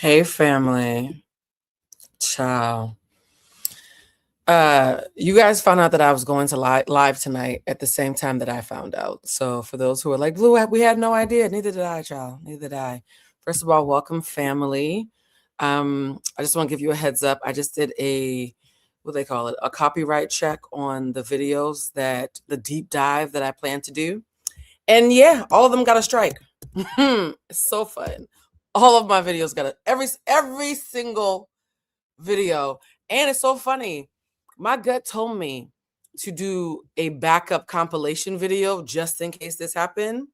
Hey family. Ciao. You guys found out that I was going to live tonight at the same time that I found out. So for those who are like, Blue, we had no idea. Neither did I, child. Neither did I. First of all, welcome family. I just want to give you a heads up. I just did what they call it, a copyright check on the videos the deep dive that I plan to do. And yeah, all of them got a strike. It's so fun. All of my videos got every single video. And it's so funny. My gut told me to do a backup compilation video just in case this happened.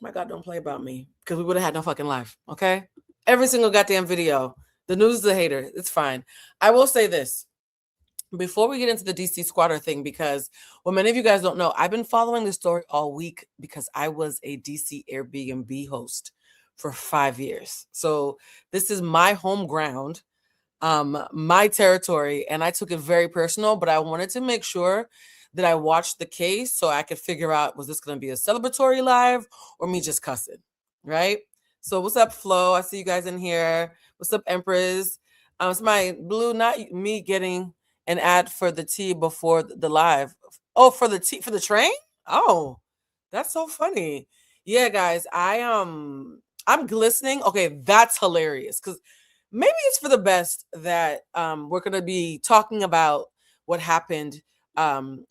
My God, don't play about me because we would have had no fucking life. Okay. Every single goddamn video. The news is a hater. It's fine. I will say this before we get into the DC squatter thing, because what many of you guys don't know, I've been following the story all week because I was a DC Airbnb host for 5 years. So this is my home ground, my territory, and I took it very personal, but I wanted to make sure that I watched the case so I could figure out, was this going to be a celebratory live or me just cussing, right? So what's up, Flo? I see you guys in here. What's up, Empress? It's my Blue, not me getting an ad for the tea before the live. Oh, for the tea, for the train? Oh, that's so funny. Yeah, guys, I'm glistening. Okay, that's hilarious because maybe it's for the best that we're going to be talking about what happened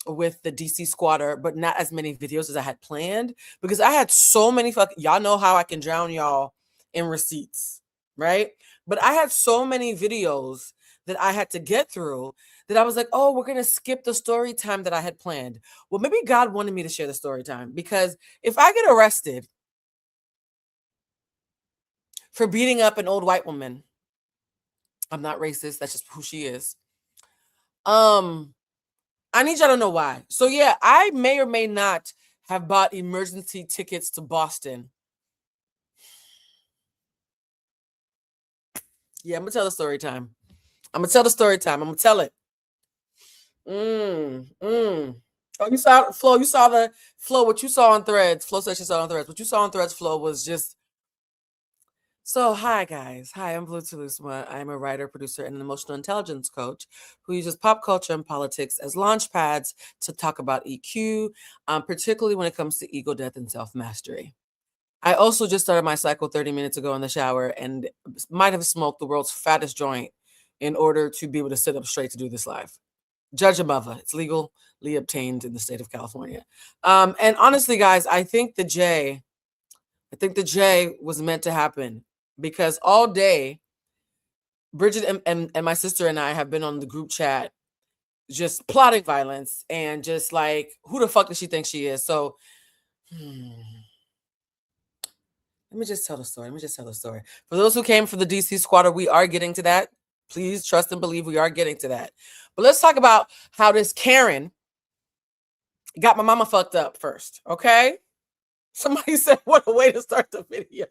with the DC squatter, but not as many videos as I had planned because I had so many y'all know how I can drown y'all in receipts, right? But I had so many videos that I had to get through that I was like, oh, we're going to skip the story time that I had planned. Well, maybe God wanted me to share the story time because if I get arrested for beating up an old white woman, I'm not racist. That's just who she is. I need y'all to know why. So yeah, I may or may not have bought emergency tickets to Boston. Yeah, I'm gonna tell the story time. I'm gonna tell the story time. I'm gonna tell it. Oh, you saw Flo. You saw the Flo. What you saw on Threads. Flo said she saw on Threads. What you saw on Threads, Flo, was just. So, hi guys. Hi, I'm Blue Tulusma. I'm a writer, producer, and an emotional intelligence coach who uses pop culture and politics as launch pads to talk about EQ, particularly when it comes to ego, death, and self-mastery. I also just started my cycle 30 minutes ago in the shower and might have smoked the world's fattest joint in order to be able to sit up straight to do this live. Judge a mother. It's legally obtained in the state of California. And honestly, guys, I think the J was meant to happen because all day, Bridget and my sister and I have been on the group chat just plotting violence and just like, who the fuck does she think she is? So, let me just tell the story. For those who came for the DC squatter, we are getting to that. Please trust and believe we are getting to that. But let's talk about how this Karen got my mama fucked up first, okay? Somebody said, what a way to start the video.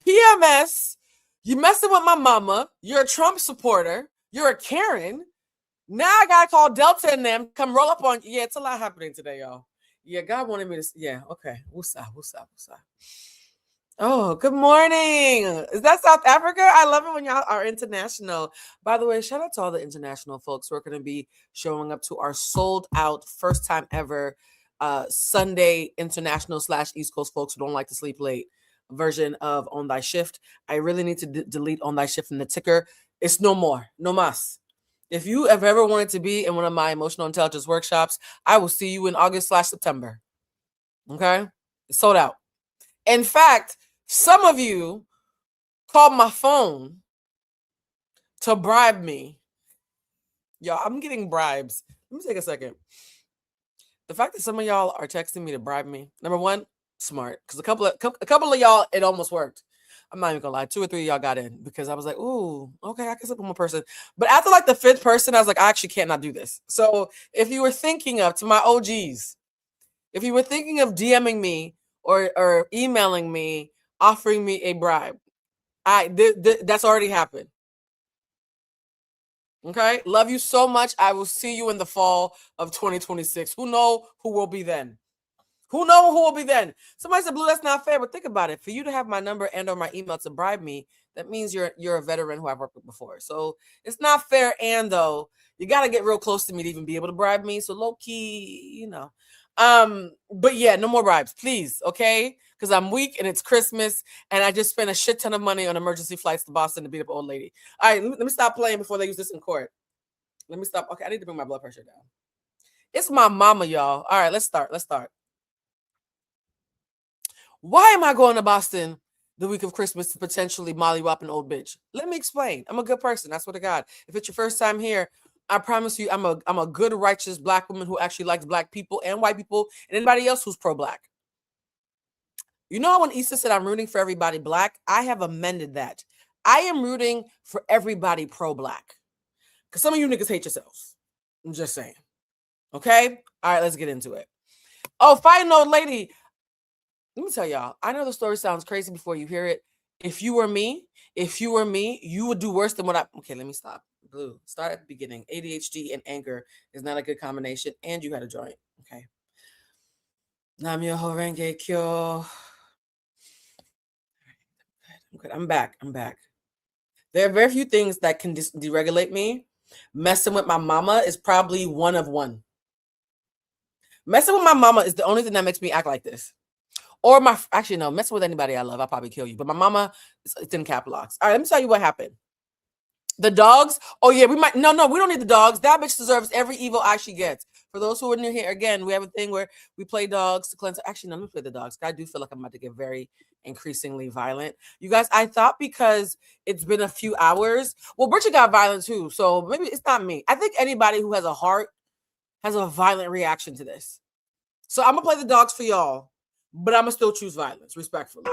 PMS, you messing with my mama. You're a Trump supporter. You're a Karen. Now I gotta call Delta and them come roll up on you. Yeah, it's a lot happening today, y'all. Yeah, God wanted me to. Yeah, okay. Woosah. Oh, good morning. Is that South Africa? I love it when y'all are international. By the way, shout out to all the international folks who are going to be showing up to our sold out first time ever Sunday international / East Coast folks who don't like to sleep late version of On Thy Shift. I really need to delete On Thy Shift from the ticker. It's no more, no mas. If you have ever wanted to be in one of my emotional intelligence workshops, I will see you in August / September. Okay? It's sold out. In fact, some of you called my phone to bribe me. Y'all, I'm getting bribes. Let me take a second. The fact that some of y'all are texting me to bribe me, number one, smart. Because a couple of y'all, it almost worked. I'm not even gonna lie. 2 or 3 of y'all got in because I was like, ooh, okay, I can slip on one person. But after like the 5th person, I was like, I actually cannot do this. So if you were thinking of, to my OGs, if you were thinking of DMing me or emailing me, offering me a bribe, that's already happened. Okay, love you so much. I will see you in the fall of 2026. Who know who will be then? Who knows who will be then? Somebody said, Blue, that's not fair. But think about it. For you to have my number and or my email to bribe me, that means you're a veteran who I've worked with before. So it's not fair. And though you got to get real close to me to even be able to bribe me. So low key, but yeah, no more bribes, please. Okay. Because I'm weak and it's Christmas and I just spent a shit ton of money on emergency flights to Boston to beat up an old lady. All right. Let me stop playing before they use this in court. Let me stop. Okay. I need to bring my blood pressure down. It's my mama, y'all. All right. Let's start. Why am I going to Boston the week of Christmas to potentially mollywop an old bitch? Let me explain. I'm a good person. I swear to God. If it's your first time here, I promise you, I'm a good, righteous black woman who actually likes black people and white people and anybody else who's pro-black. You know when Issa said I'm rooting for everybody black? I have amended that. I am rooting for everybody pro-black. Because some of you niggas hate yourselves. I'm just saying. Okay? All right, let's get into it. Oh, fighting old lady. Let me tell y'all, I know the story sounds crazy before you hear it. If you were me, you would do worse than what I... Okay, let me stop. Blue, start at the beginning. ADHD and anger is not a good combination, and you had a joint. Okay. Namyo Horenge Kyo. I'm back. There are very few things that can deregulate me. Messing with my mama is probably one of one. Messing with my mama is the only thing that makes me act like this. Or messing with anybody I love, I'll probably kill you. But my mama, it's in cap locks. All right, let me tell you what happened. The dogs, we don't need the dogs. That bitch deserves every evil eye she gets. For those who are new here, again, we have a thing where we play dogs to cleanse. Actually, no, let me play the dogs. I do feel like I'm about to get very increasingly violent. You guys, I thought because it's been a few hours, well, Bridget got violent too, so maybe it's not me. I think anybody who has a heart has a violent reaction to this. So I'm going to play the dogs for y'all. But I'm going to still choose violence, respectfully.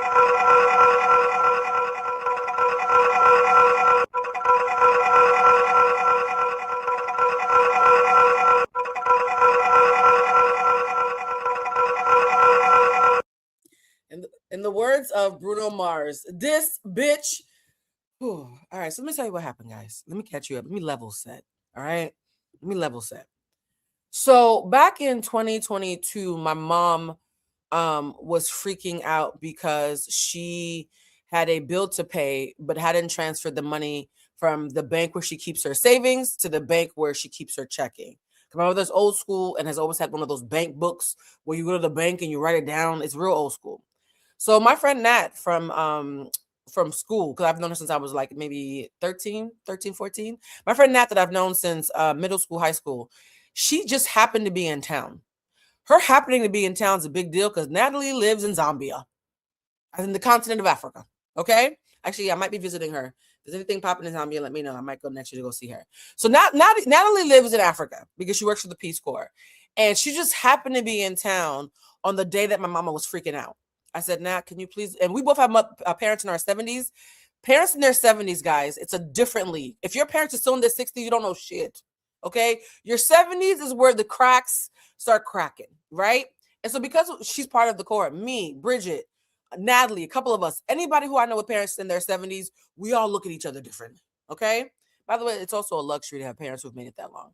In the words of Bruno Mars, this bitch... All right, so let me tell you what happened, guys. Let me catch you up. Let me level set, all right? Let me level set. So back in 2022, my mom... was freaking out because she had a bill to pay, but hadn't transferred the money from the bank where she keeps her savings to the bank where she keeps her checking. My mother's old school and has always had one of those bank books where you go to the bank and you write it down. It's real old school. So my friend Nat from school, because I've known her since I was like maybe 13, 14. My friend Nat that I've known since middle school, high school, she just happened to be in town. Her happening to be in town is a big deal because Natalie lives in Zambia, as in the continent of Africa. Okay? Actually, I might be visiting her. If there's anything popping in Zambia, let me know. I might go next year to go see her. So Natalie lives in Africa because she works for the Peace Corps. And she just happened to be in town on the day that my mama was freaking out. I said, Nat, can you please... And we both have parents in our 70s. Parents in their 70s, guys, it's a different league. If your parents are still in their 60s, you don't know shit. Okay? Your 70s is where the cracks start cracking, right? And so because she's part of the Corps, me, Bridget, Natalie, a couple of us, anybody who I know with parents in their 70s, we all look at each other differently, okay? By the way, it's also a luxury to have parents who've made it that long.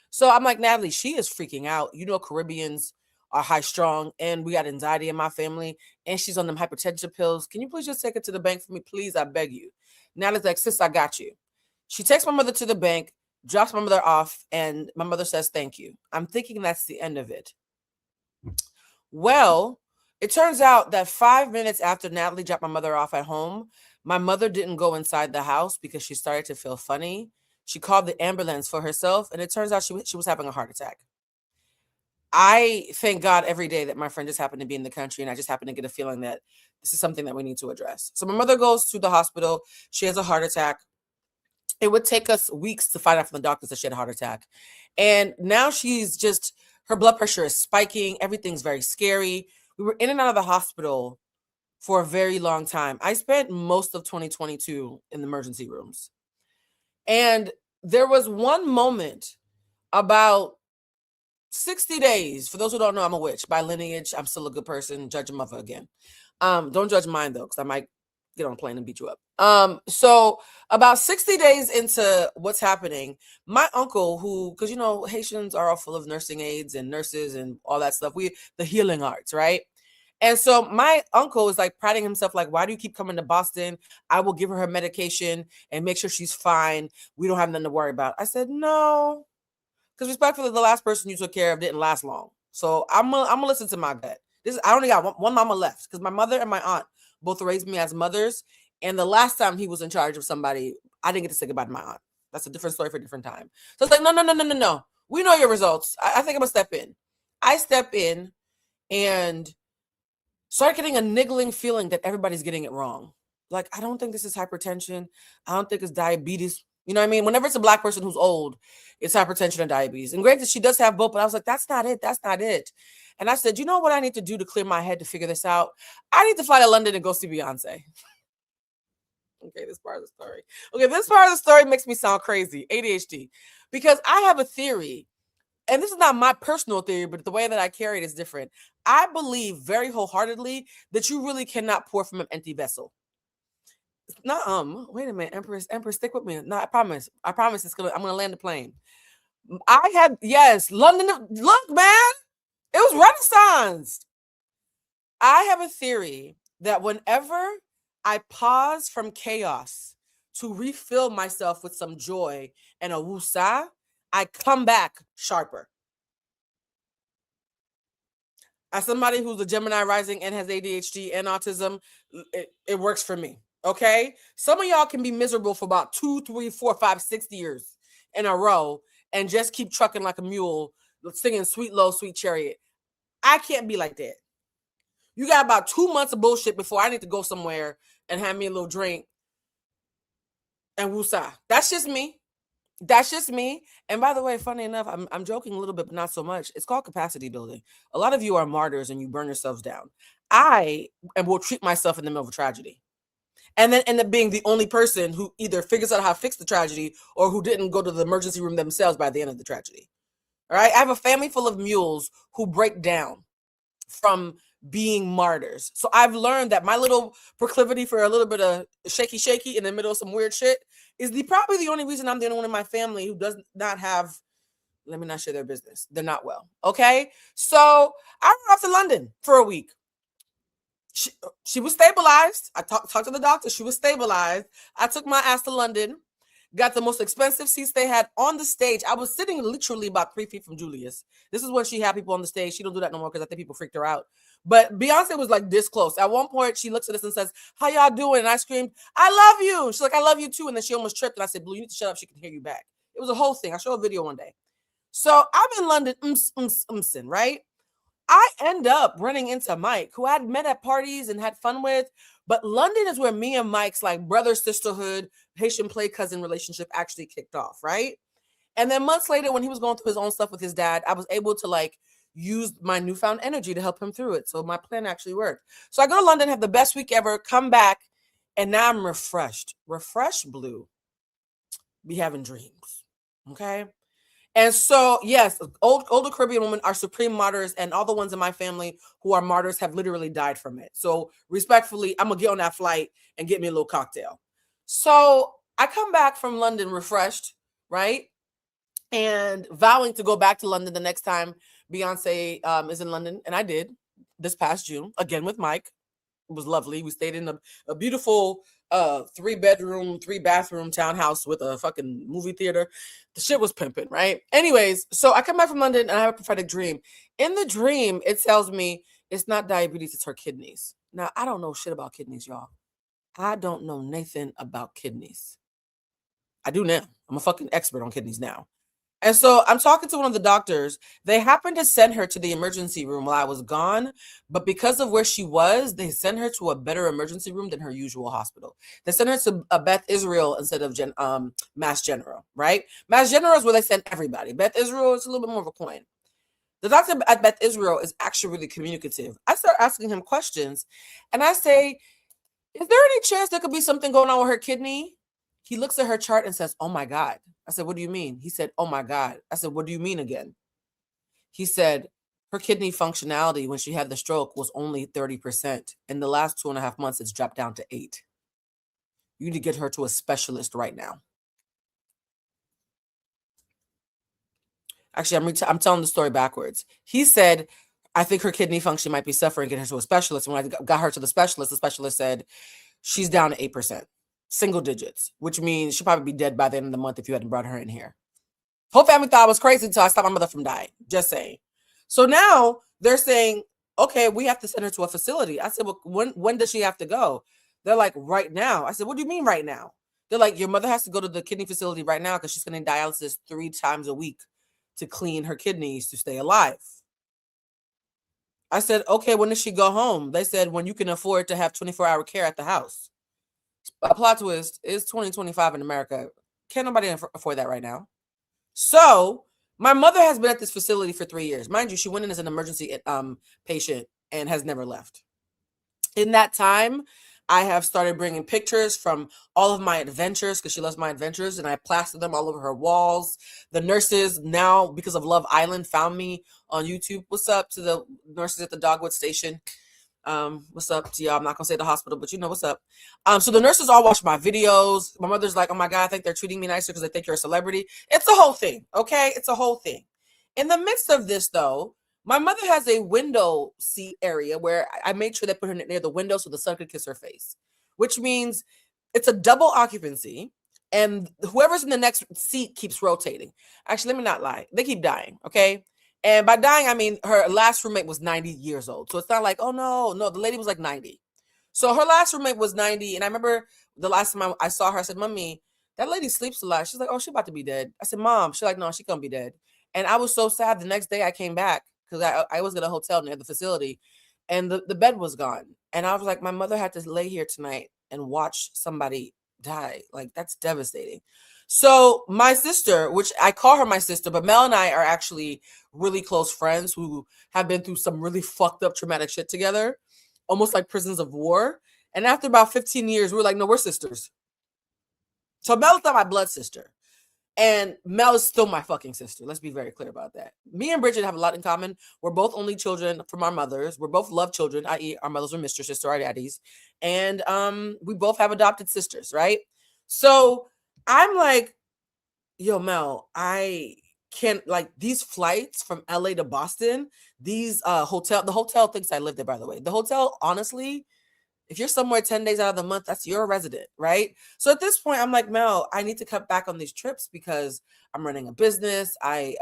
So I'm like, Natalie, she is freaking out. You know, Caribbeans are high strung and we got anxiety in my family and she's on them hypertension pills. Can you please just take her to the bank for me, please? I beg you. Natalie's like, sis, I got you. She takes my mother to the bank, drops my mother off, and my mother says, thank you. I'm thinking that's the end of it. Well, it turns out that 5 minutes after Natalie dropped my mother off at home, my mother didn't go inside the house because she started to feel funny. She called the ambulance for herself, and it turns out she was having a heart attack. I thank God every day that my friend just happened to be in the country, and I just happened to get a feeling that this is something that we need to address. So my mother goes to the hospital. She has a heart attack. It would take us weeks to find out from the doctors that she had a heart attack. And now her blood pressure is spiking. Everything's very scary. We were in and out of the hospital for a very long time. I spent most of 2022 in the emergency rooms. And there was one moment about 60 days. For those who don't know, I'm a witch. By lineage, I'm still a good person. Judge a mother again. Don't judge mine, though, because I might get on a plane and beat you up. So about 60 days into what's happening, my uncle, who, because you know, Haitians are all full of nursing aides and nurses and all that stuff. The healing arts, right? And so my uncle is like priding himself, like, why do you keep coming to Boston? I will give her medication and make sure she's fine. We don't have nothing to worry about. I said, no, because respectfully, the last person you took care of didn't last long. So I'm gonna listen to my gut. I only got one mama left, because my mother and my aunt both raised me as mothers. And the last time he was in charge of somebody, I didn't get to say goodbye to my aunt. That's a different story for a different time. So it's like, no. We know your results. I think I'm gonna step in. I step in and start getting a niggling feeling that everybody's getting it wrong. Like, I don't think this is hypertension. I don't think it's diabetes. You know what I mean? Whenever it's a Black person who's old, it's hypertension and diabetes. And granted, she does have both, but I was like, that's not it. That's not it. And I said, you know what I need to do to clear my head to figure this out? I need to fly to London and go see Beyonce. Okay, this part of the story. Okay, this part of the story makes me sound crazy. ADHD. Because I have a theory, and this is not my personal theory, but the way that I carry it is different. I believe very wholeheartedly that you really cannot pour from an empty vessel. Wait a minute, Empress, stick with me. No, I promise. I'm gonna land the plane. Yes, London. Look, man, it was Renaissance. I have a theory that whenever I pause from chaos to refill myself with some joy and a woosah, I come back sharper. As somebody who's a Gemini rising and has ADHD and autism, it works for me. Okay. Some of y'all can be miserable for about 2, 3, 4, 5, 6 years in a row and just keep trucking like a mule, singing Sweet Low, Sweet Chariot. I can't be like that. You got about 2 months of bullshit before I need to go somewhere and have me a little drink and woosah. That's just me. That's just me. And by the way, funny enough, I'm joking a little bit, but not so much. It's called capacity building. A lot of you are martyrs and you burn yourselves down. I will treat myself in the middle of a tragedy and then end up being the only person who either figures out how to fix the tragedy or who didn't go to the emergency room themselves by the end of the tragedy. All right. I have a family full of mules who break down from being martyrs. So I've learned that my little proclivity for a little bit of shaky in the middle of some weird shit is probably the only reason I'm the only one in my family who does not have, let me not share their business. They're not well. Okay. So I went off to London for a week. She was stabilized. I talked to the doctor. She was stabilized. I took my ass to London, got the most expensive seats they had on the stage. I was sitting literally about 3 feet from Julius. This is when she had people on the stage. She don't do that no more because I think people freaked her out. But Beyonce was like this close. At one point, she looks at us and says, how y'all doing? And I screamed, I love you. She's like, I love you too. And then she almost tripped. And I said, Blue, you need to shut up. She can hear you back. It was a whole thing. I'll show a video one day. So I'm in London, right? I end up running into Mike, who I'd met at parties and had fun with. But London is where me and Mike's like brother sisterhood, Haitian play cousin relationship actually kicked off, right? And then months later, when he was going through his own stuff with his dad, I was able to like use my newfound energy to help him through it. So my plan actually worked. So I go to London, have the best week ever, come back, and now I'm refreshed. Refreshed, Blue. Be having dreams. Okay. And so, yes, older Caribbean women are supreme martyrs, and all the ones in my family who are martyrs have literally died from it. So respectfully, I'm going to get on that flight and get me a little cocktail. So I come back from London refreshed, right? And vowing to go back to London the next time Beyonce is in London. And I did this past June, again with Mike. It was lovely. We stayed in a beautiful 3-bedroom, 3-bathroom townhouse with a fucking movie theater. The shit was pimping, right? Anyways, so I come back from London and I have a prophetic dream. In the dream, it tells me it's not diabetes, it's her kidneys. Now, I don't know shit about kidneys, y'all. I don't know nothing about kidneys. I do now. I'm a fucking expert on kidneys now. And so I'm talking to one of the doctors. They happened to send her to the emergency room while I was gone. But because of where she was, they sent her to a better emergency room than her usual hospital. They sent her to Beth Israel instead of Mass General, right? Mass General is where they send everybody. Beth Israel is a little bit more of a coin. The doctor at Beth Israel is actually really communicative. I start asking him questions and I say, is there any chance there could be something going on with her kidney? He looks at her chart and says, oh my God. I said, what do you mean? He said, oh my God. I said, what do you mean again? He said, her kidney functionality when she had the stroke was only 30%. In the last 2.5 months, it's dropped down to 8. You need to get her to a specialist right now. Actually, I'm telling the story backwards. He said, I think her kidney function might be suffering, get her to a specialist. When I got her to the specialist said, she's down to 8%, single digits, which means she'll probably be dead by the end of the month if you hadn't brought her in here. Whole family thought I was crazy until I stopped my mother from dying. Just saying. So now they're saying, okay, we have to send her to a facility. I said, well, when does she have to go? They're like, right now. I said, what do you mean right now? They're like, your mother has to go to the kidney facility right now because she's getting dialysis 3 times a week to clean her kidneys to stay alive. I said, okay, when does she go home? They said, when you can afford to have 24-hour care at the house. A plot twist, it's 2025 in America. Can't nobody afford that right now. So my mother has been at this facility for 3 years. Mind you, she went in as an emergency patient and has never left. In that time, I have started bringing pictures from all of my adventures because she loves my adventures, and I plastered them all over her walls. The nurses now, because of Love Island, found me on YouTube. What's up to the nurses at the Dogwood Station? What's up to y'all? I'm not gonna say the hospital, but you know what's up. So the nurses all watch my videos. My mother's like, oh my God, I think they're treating me nicer because they think you're a celebrity. It's a whole thing, okay? It's a whole thing. In the midst of this, though, my mother has a window seat area where I made sure they put her near the window so the sun could kiss her face, which means it's a double occupancy, and whoever's in the next seat keeps rotating. Actually, let me not lie. They keep dying, okay? And by dying, I mean her last roommate was 90 years old. So it's not like, oh no, the lady was like 90. So her last roommate was 90. And I remember the last time I saw her, I said, Mommy, that lady sleeps a lot. She's like, oh, she's about to be dead. I said, Mom, she's like, no, she gonna be dead. And I was so sad. The next day I came back because I was at a hotel near the facility and the bed was gone. And I was like, my mother had to lay here tonight and watch somebody die. Like, that's devastating. So my sister, which I call her my sister, but Mel and I are actually really close friends who have been through some really fucked up traumatic shit together, almost like prisons of war. And after about 15 years, we were like, no, we're sisters. So Mel is not my blood sister. And Mel is still my fucking sister. Let's be very clear about that. Me and Bridget have a lot in common. We're both only children from our mothers. We're both love children, i.e. our mothers were mistresses to our daddies. And we both have adopted sisters, right? So I'm like, yo, Mel, I can't, like, these flights from LA to Boston, these the hotel thinks I live there, by the way. The hotel, honestly, if you're somewhere 10 days out of the month, that's your resident, right? So at this point, I'm like, Mel, I need to cut back on these trips because I'm running a business. I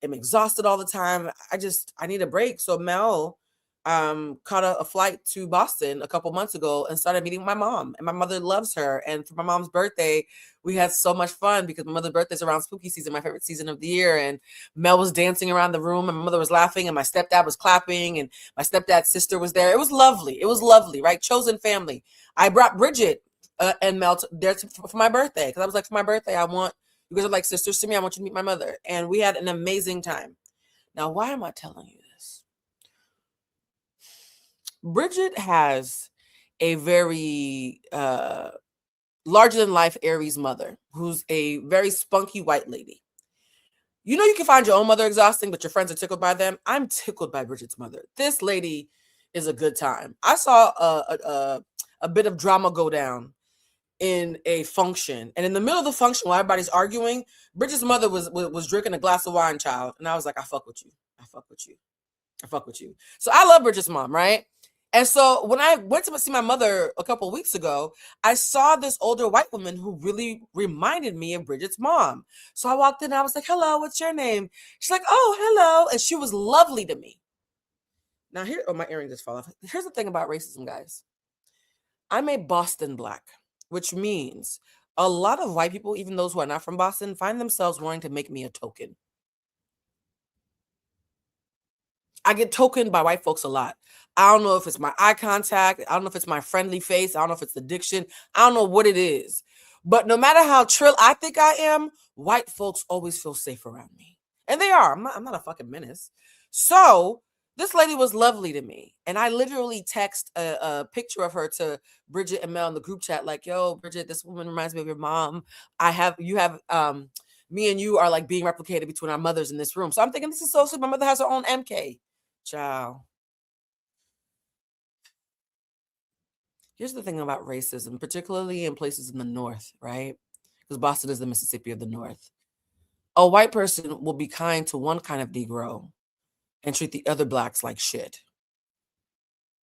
am exhausted all the time. I need a break. So Mel caught a flight to Boston a couple months ago and started meeting my mom. And my mother loves her. And for my mom's birthday, we had so much fun because my mother's birthday is around spooky season, my favorite season of the year. And Mel was dancing around the room and my mother was laughing and my stepdad was clapping and my stepdad's sister was there. It was lovely. It was lovely, right? Chosen family. I brought Bridget and Mel there for my birthday because I was like, for my birthday, you guys are like sisters to me. I want you to meet my mother. And we had an amazing time. Now, why am I telling you this? Bridget has a very larger than life Aries mother who's a very spunky white lady. You know, you can find your own mother exhausting, but your friends are tickled by them. I'm tickled by Bridget's mother. This lady is a good time. I saw a bit of drama go down in a function, and in the middle of the function, while everybody's arguing, Bridget's mother was drinking a glass of wine, child, and I was like, I fuck with you. I fuck with you. I fuck with you. So I love Bridget's mom, right? And so when I went to see my mother a couple of weeks ago, I saw this older white woman who really reminded me of Bridget's mom. So I walked in and I was like, hello, what's your name? She's like, oh, hello. And she was lovely to me. Now my earring just fell off. Here's the thing about racism, guys. I'm a Boston Black, which means a lot of white people, even those who are not from Boston, find themselves wanting to make me a token. I get tokened by white folks a lot. I don't know if it's my eye contact. I don't know if it's my friendly face. I don't know if it's the diction. I don't know what it is. But no matter how trill I think I am, white folks always feel safe around me. And they are. I'm not a fucking menace. So this lady was lovely to me. And I literally text a picture of her to Bridget and Mel in the group chat, like, yo, Bridget, this woman reminds me of your mom. Me and you are like being replicated between our mothers in this room. So I'm thinking, this is so sweet. My mother has her own MK. Ciao. Here's the thing about racism, particularly in places in the North, right? Because Boston is the Mississippi of the North. A white person will be kind to one kind of Negro and treat the other blacks like shit.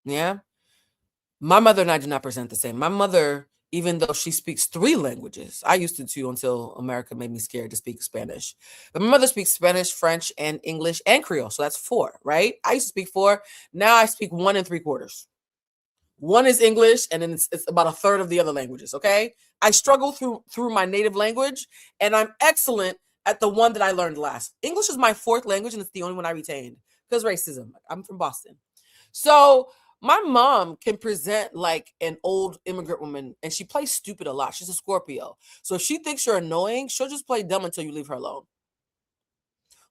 Yeah? My mother and I do not present the same. My mother, even though she speaks 3 languages, I used to too until America made me scared to speak Spanish. But my mother speaks Spanish, French, and English and Creole. So that's 4, right? I used to speak 4. Now I speak 1 3/4. One is English, and then it's about a third of the other languages. Okay, I struggle through my native language, and I'm excellent at the one that I learned last. English is my 4th language, and it's the only one I retained because racism. I'm from Boston, so my mom can present like an old immigrant woman, and she plays stupid a lot. She's a Scorpio, so if she thinks you're annoying, she'll just play dumb until you leave her alone.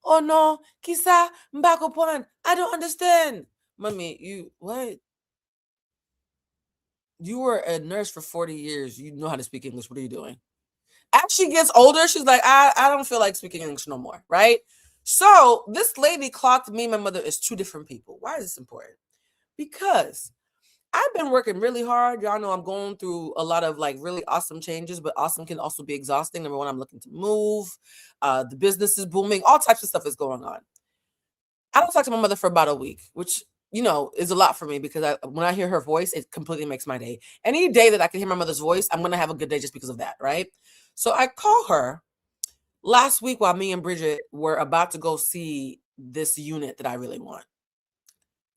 Oh no, quizá back point. I don't understand, mommy. You what? You were a nurse for 40 years. You know how to speak English. What are you doing? As she gets older, she's like, I don't feel like speaking English no more, right? So this lady clocked me and my mother as 2 different people. Why is this important? Because I've been working really hard. Y'all know I'm going through a lot of like really awesome changes, but awesome can also be exhausting. Number one, I'm looking to move. The business is booming. All types of stuff is going on. I don't talk to my mother for about a week, which is a lot for me because when I hear her voice, it completely makes my day. Any day that I can hear my mother's voice, I'm gonna have a good day just because of that, right? So I call her last week while me and Bridget were about to go see this unit that I really want.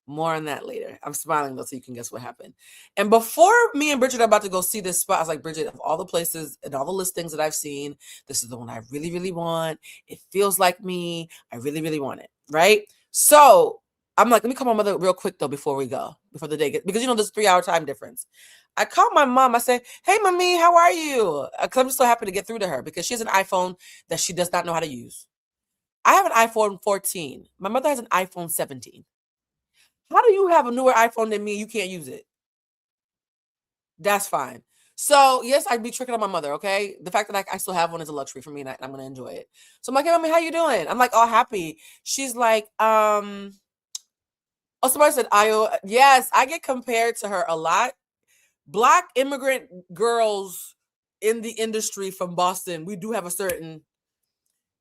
More on that later. I'm smiling though, so you can guess what happened. And before me and Bridget are about to go see this spot, I was like, Bridget, of all the places and all the listings that I've seen, this is the one I really, really want. It feels like me. I really, really want it. Right? So I'm like, let me call my mother real quick though before we go, before the day gets, because there's a 3-hour time difference. I called my mom. I said, hey, mommy, how are you? Because I'm just so happy to get through to her because she has an iPhone that she does not know how to use. I have an iPhone 14. My mother has an iPhone 17. How do you have a newer iPhone than me? You can't use it. That's fine. So yes, I'd be tricking on my mother. Okay, the fact that I still have one is a luxury for me, and I'm gonna enjoy it. So I'm like, hey, mommy, how you doing? I'm like, all happy. She's like, oh, somebody said Io. Yes, I get compared to her a lot. Black immigrant girls in the industry from Boston, we do have a certain.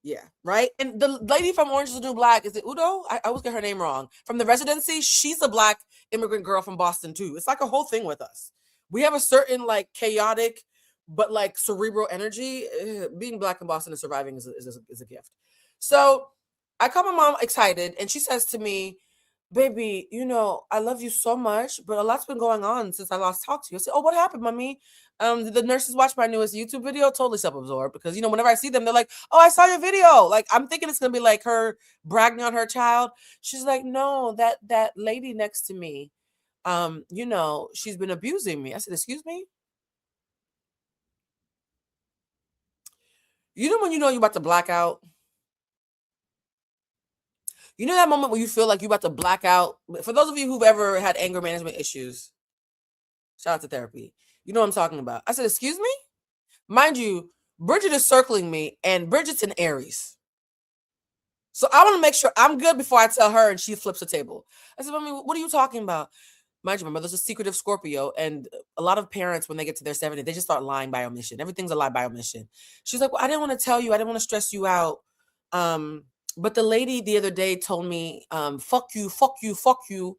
Yeah, right. And the lady from Orange is the New Black, is it Udo? I always get her name wrong. From the Residency, she's a Black immigrant girl from Boston too. It's like a whole thing with us. We have a certain like chaotic, but like cerebral energy. Being Black in Boston and surviving is a gift. So I call my mom excited, and she says to me, baby, I love you so much, but a lot's been going on since I last talked to you. I said, oh, what happened, mommy? The nurses watch my newest YouTube video, totally self-absorbed because, whenever I see them, they're like, oh, I saw your video. Like, I'm thinking it's going to be like her bragging on her child. She's like, no, that lady next to me, she's been abusing me. I said, excuse me? When you're about to black out? You know that moment where you feel like you're about to black out? For those of you who've ever had anger management issues, shout out to therapy. You know what I'm talking about. I said, excuse me? Mind you, Bridget is circling me, and Bridget's in Aries. So I want to make sure I'm good before I tell her, and she flips the table. I said, mommy, what are you talking about? Mind you, my mother's a secretive Scorpio, and a lot of parents, when they get to their 70s, they just start lying by omission. Everything's a lie by omission. She's like, well, I didn't want to tell you. I didn't want to stress you out. But the lady the other day told me, fuck you, fuck you, fuck you.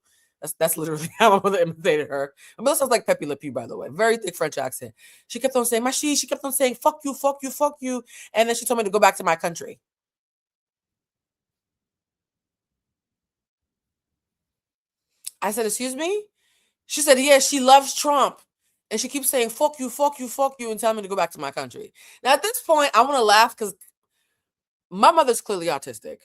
That's literally how my mother imitated her. My mother sounds like Pepe Le Pew, by the way. Very thick French accent. She kept on saying, Mashi, she kept on saying, fuck you, fuck you, fuck you. And then she told me to go back to my country. I said, excuse me? She said, yeah, she loves Trump. And she keeps saying, fuck you, fuck you, fuck you, and telling me to go back to my country. Now, at this point, I want to laugh because my mother's clearly autistic.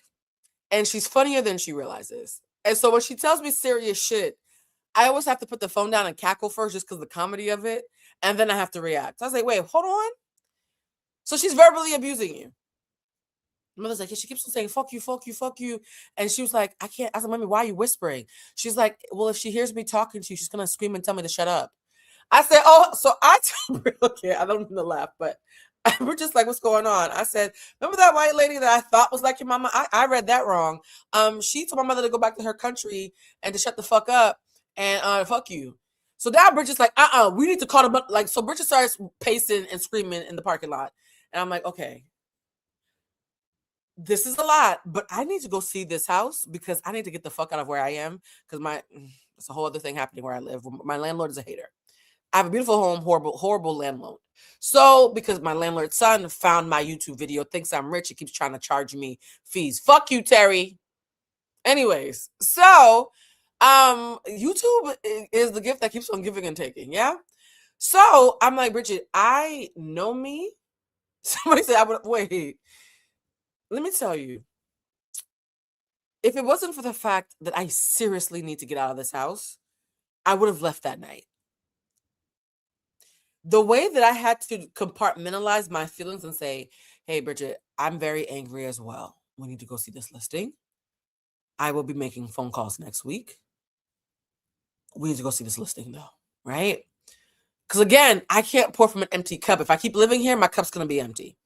And she's funnier than she realizes. And so when she tells me serious shit, I always have to put the phone down and cackle first just because of the comedy of it. And then I have to react. So I was like, wait, hold on. So she's verbally abusing you. My mother's like, yeah, she keeps on saying, fuck you, fuck you, fuck you. And she was like, I can't. I said, mommy, why are you whispering? She's like, well, if she hears me talking to you, she's going to scream and tell me to shut up. I said, oh, so I okay, I don't mean to laugh, but we're just like, what's going on? I said, remember that white lady that I thought was like your mama? I read that wrong. She told my mother to go back to her country and to shut the fuck up and fuck you. So now Bridget's like, we need to call them up. Like, so Bridget starts pacing and screaming in the parking lot. And I'm like, okay, this is a lot, but I need to go see this house because I need to get the fuck out of where I am. Because it's a whole other thing happening where I live. My landlord is a hater. I have a beautiful home, horrible landlord. So because my landlord's son found my YouTube video, thinks I'm rich, he keeps trying to charge me fees. Fuck you, Terry. Anyways, so YouTube is the gift that keeps on giving and taking. Yeah. So I'm like, Bridget, I know me. Somebody said I would wait. Let me tell you. If it wasn't for the fact that I seriously need to get out of this house, I would have left that night. The way that I had to compartmentalize my feelings and say, hey, Bridget, I'm very angry as well. We need to go see this listing. I will be making phone calls next week. We need to go see this listing though, right? Because again, I can't pour from an empty cup. If I keep living here, my cup's going to be empty.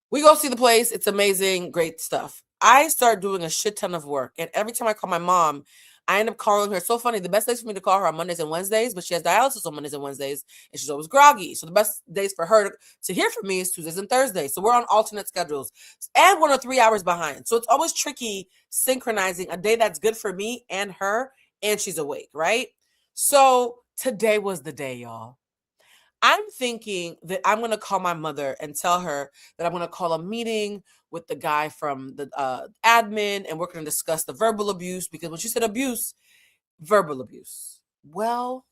We go see the place. It's amazing. Great stuff. I start doing a shit ton of work. And every time I call my mom, I end up calling her. It's so funny. The best days for me to call her are Mondays and Wednesdays, but she has dialysis on Mondays and Wednesdays, and she's always groggy. So the best days for her to hear from me is Tuesdays and Thursdays. So we're on alternate schedules, and we're 3 hours behind. So it's always tricky synchronizing a day that's good for me and her, and she's awake, right? So today was the day, y'all. I'm thinking that I'm going to call my mother and tell her that I'm going to call a meeting with the guy from the admin, and we're going to discuss the verbal abuse, because when she said abuse, verbal abuse. Well.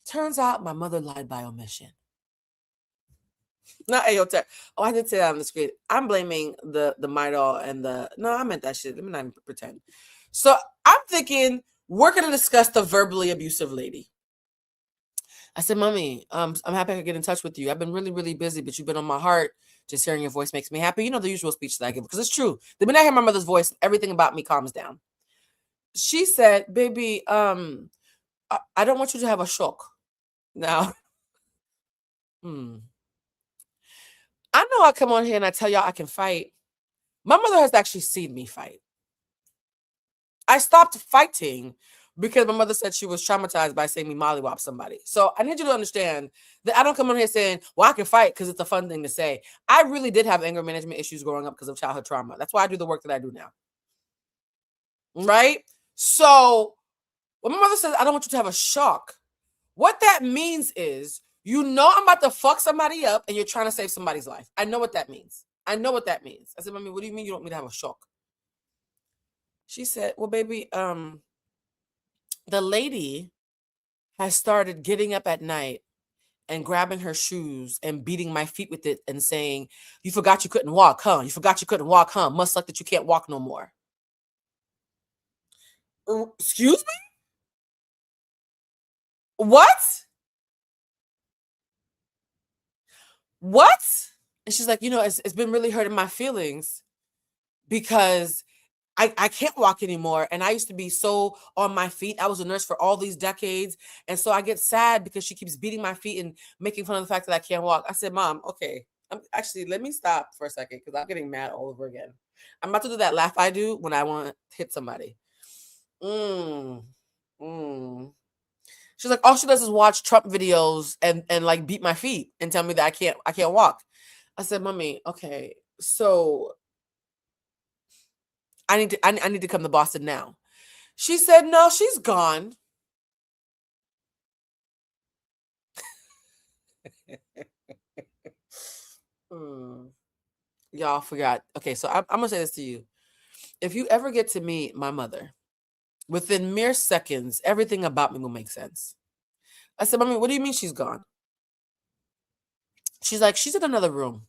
Turns out my mother lied by omission. Not Ayotek. Oh, I did say that on the screen. I'm blaming the Midol and no, I meant that shit. Let me not even pretend. So I'm thinking we're going to discuss the verbally abusive lady. I said, Mommy, I'm happy I could get in touch with you. I've been really, really busy, but you've been on my heart. Just hearing your voice makes me happy. You know, the usual speech that I give, because it's true. The minute I hear my mother's voice, everything about me calms down. She said, baby, I don't want you to have a shock. Now, I know I come on here and I tell y'all I can fight. My mother has actually seen me fight. I stopped fighting because my mother said she was traumatized by seeing me mollywop somebody. So I need you to understand that I don't come on here saying, well, I can fight because it's a fun thing to say. I really did have anger management issues growing up because of childhood trauma. That's why I do the work that I do now. Right? So when my mother says, I don't want you to have a shock, what that means is, you know, I'm about to fuck somebody up and you're trying to save somebody's life. I know what that means. I said, Mommy, what do you mean you don't want me to have a shock? She said, well, baby, the lady has started getting up at night and grabbing her shoes and beating my feet with it and saying, you forgot you couldn't walk, huh? You forgot you couldn't walk, huh? Must suck that you can't walk no more. Excuse me? What? And she's like, you know, it's been really hurting my feelings because I can't walk anymore. And I used to be so on my feet. I was a nurse for all these decades. And so I get sad because she keeps beating my feet and making fun of the fact that I can't walk. I said, Mom, okay, actually, let me stop for a second because I'm getting mad all over again. I'm about to do that laugh I do when I want to hit somebody. She's like, all she does is watch Trump videos and like beat my feet and tell me that I can't walk. I said, Mommy, okay, so I need to come to Boston now. She said, no, she's gone. Y'all forgot. Okay, so I'm going to say this to you. If you ever get to meet my mother, within mere seconds, everything about me will make sense. I said, Mommy, what do you mean she's gone? She's like, she's in another room.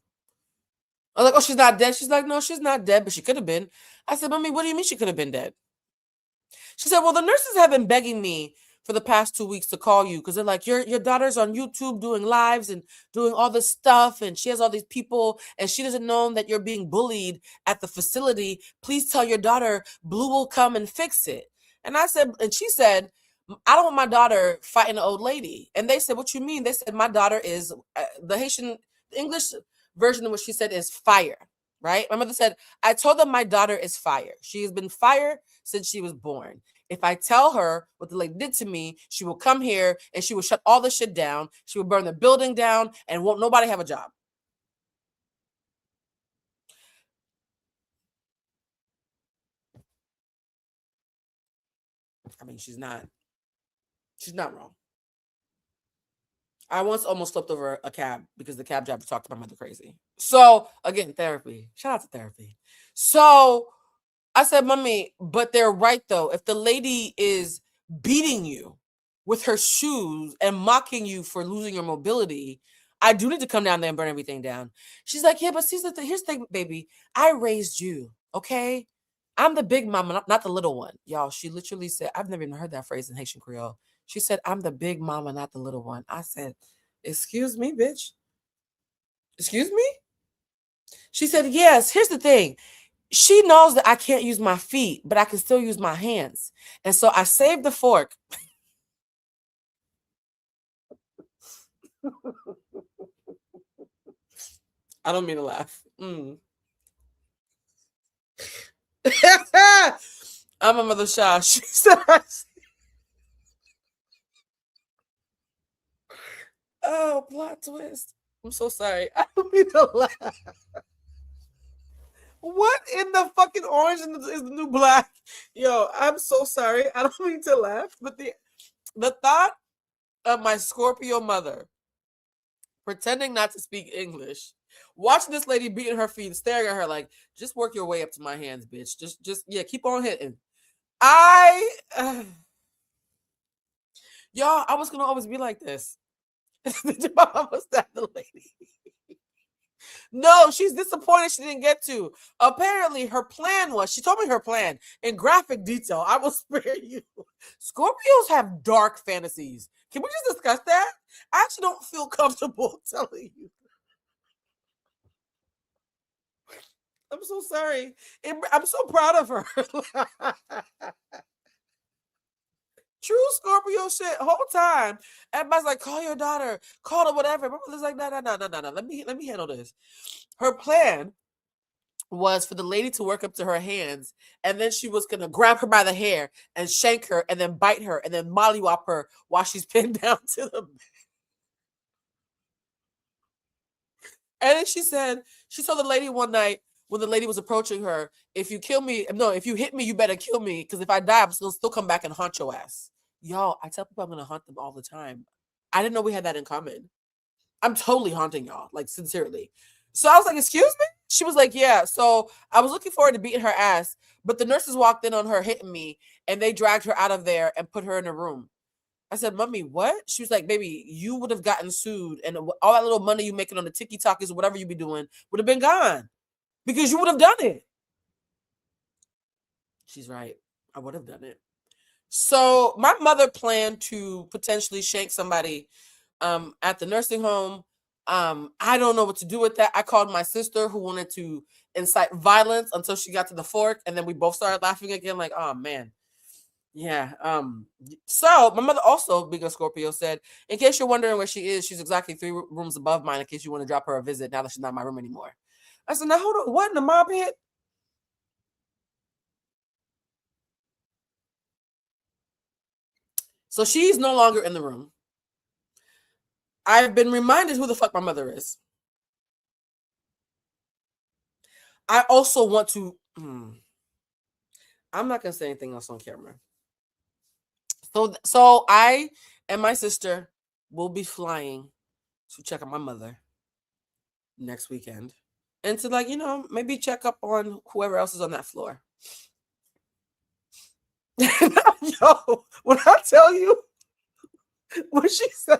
I was like, oh, she's not dead? She's like, no, she's not dead, but she could have been. I said, Mommy, what do you mean she could have been dead? She said, well, the nurses have been begging me for the past 2 weeks to call you because they're like, your daughter's on YouTube doing lives and doing all this stuff, and she has all these people, and she doesn't know that you're being bullied at the facility. Please tell your daughter Blue will come and fix it. And I said, and she said, I don't want my daughter fighting an old lady. And they said, what you mean? They said, my daughter is the Haitian English version of what she said is fire. Right? My mother said, I told them my daughter is fire. She has been fire since she was born. If I tell her what the lady did to me, she will come here and she will shut all the shit down. She will burn the building down and won't nobody have a job. I mean, she's not wrong. I once almost flipped over a cab because the cab driver talked to my mother crazy. So again, therapy. Shout out to therapy. So I said, Mommy, but they're right though. If the lady is beating you with her shoes and mocking you for losing your mobility, I do need to come down there and burn everything down. She's like, yeah, but here's the thing, baby. I raised you, okay? I'm the big mama, not the little one. Y'all, she literally said, I've never even heard that phrase in Haitian Creole. She said, I'm the big mama, not the little one. I said, excuse me, bitch? Excuse me? She said, yes, here's the thing. She knows that I can't use my feet, but I can still use my hands. And so I saved the fork. I don't mean to laugh. I'm a mother child. She said, oh, plot twist. I'm so sorry. I don't mean to laugh. What in the fucking orange is the new black? Yo, I'm so sorry. I don't mean to laugh, but the thought of my Scorpio mother pretending not to speak English, watching this lady beating her feet, staring at her like, just work your way up to my hands, bitch. Just yeah, keep on hitting. Y'all, I was gonna always be like this. I was that the lady. No, she's disappointed she didn't get to. Apparently, her plan was, she told me her plan in graphic detail. I will spare you. Scorpios have dark fantasies. Can we just discuss that? I actually don't feel comfortable telling you. I'm so sorry. I'm so proud of her. True Scorpio shit. Whole time, everybody's like, "Call your daughter, call her, whatever." My mother's like, "No. Let me handle this." Her plan was for the lady to work up to her hands, and then she was gonna grab her by the hair and shank her, and then bite her, and then mollywop her while she's pinned down to the bed. And then she told the lady one night when the lady was approaching her, if you hit me, you better kill me, because if I die, I'm still come back and haunt your ass. Y'all, I tell people I'm gonna haunt them all the time. I didn't know we had that in common. I'm totally haunting y'all, like sincerely. So I was like, excuse me? She was like, yeah. So I was looking forward to beating her ass, but the nurses walked in on her hitting me and they dragged her out of there and put her in a room. I said, Mommy, what? She was like, baby, you would have gotten sued and all that little money you making on the TikTokers or whatever you be doing would have been gone because you would have done it. She's right. I would have done it. So my mother planned to potentially shank somebody at the nursing home. I don't know what to do with that. I called my sister who wanted to incite violence until she got to the fork, and then we both started laughing again, like, oh man. Yeah. So my mother also, being a Scorpio, said, in case you're wondering where she is, she's exactly 3 rooms above mine in case you want to drop her a visit now that she's not in my room anymore. I said, now hold on, what in the mob pit? So she's no longer in the room. I've been reminded who the fuck my mother is. I also want to. I'm not gonna say anything else on camera. So I and my sister will be flying to check on my mother next weekend, and to maybe check up on whoever else is on that floor. Yo, when I tell you what she said,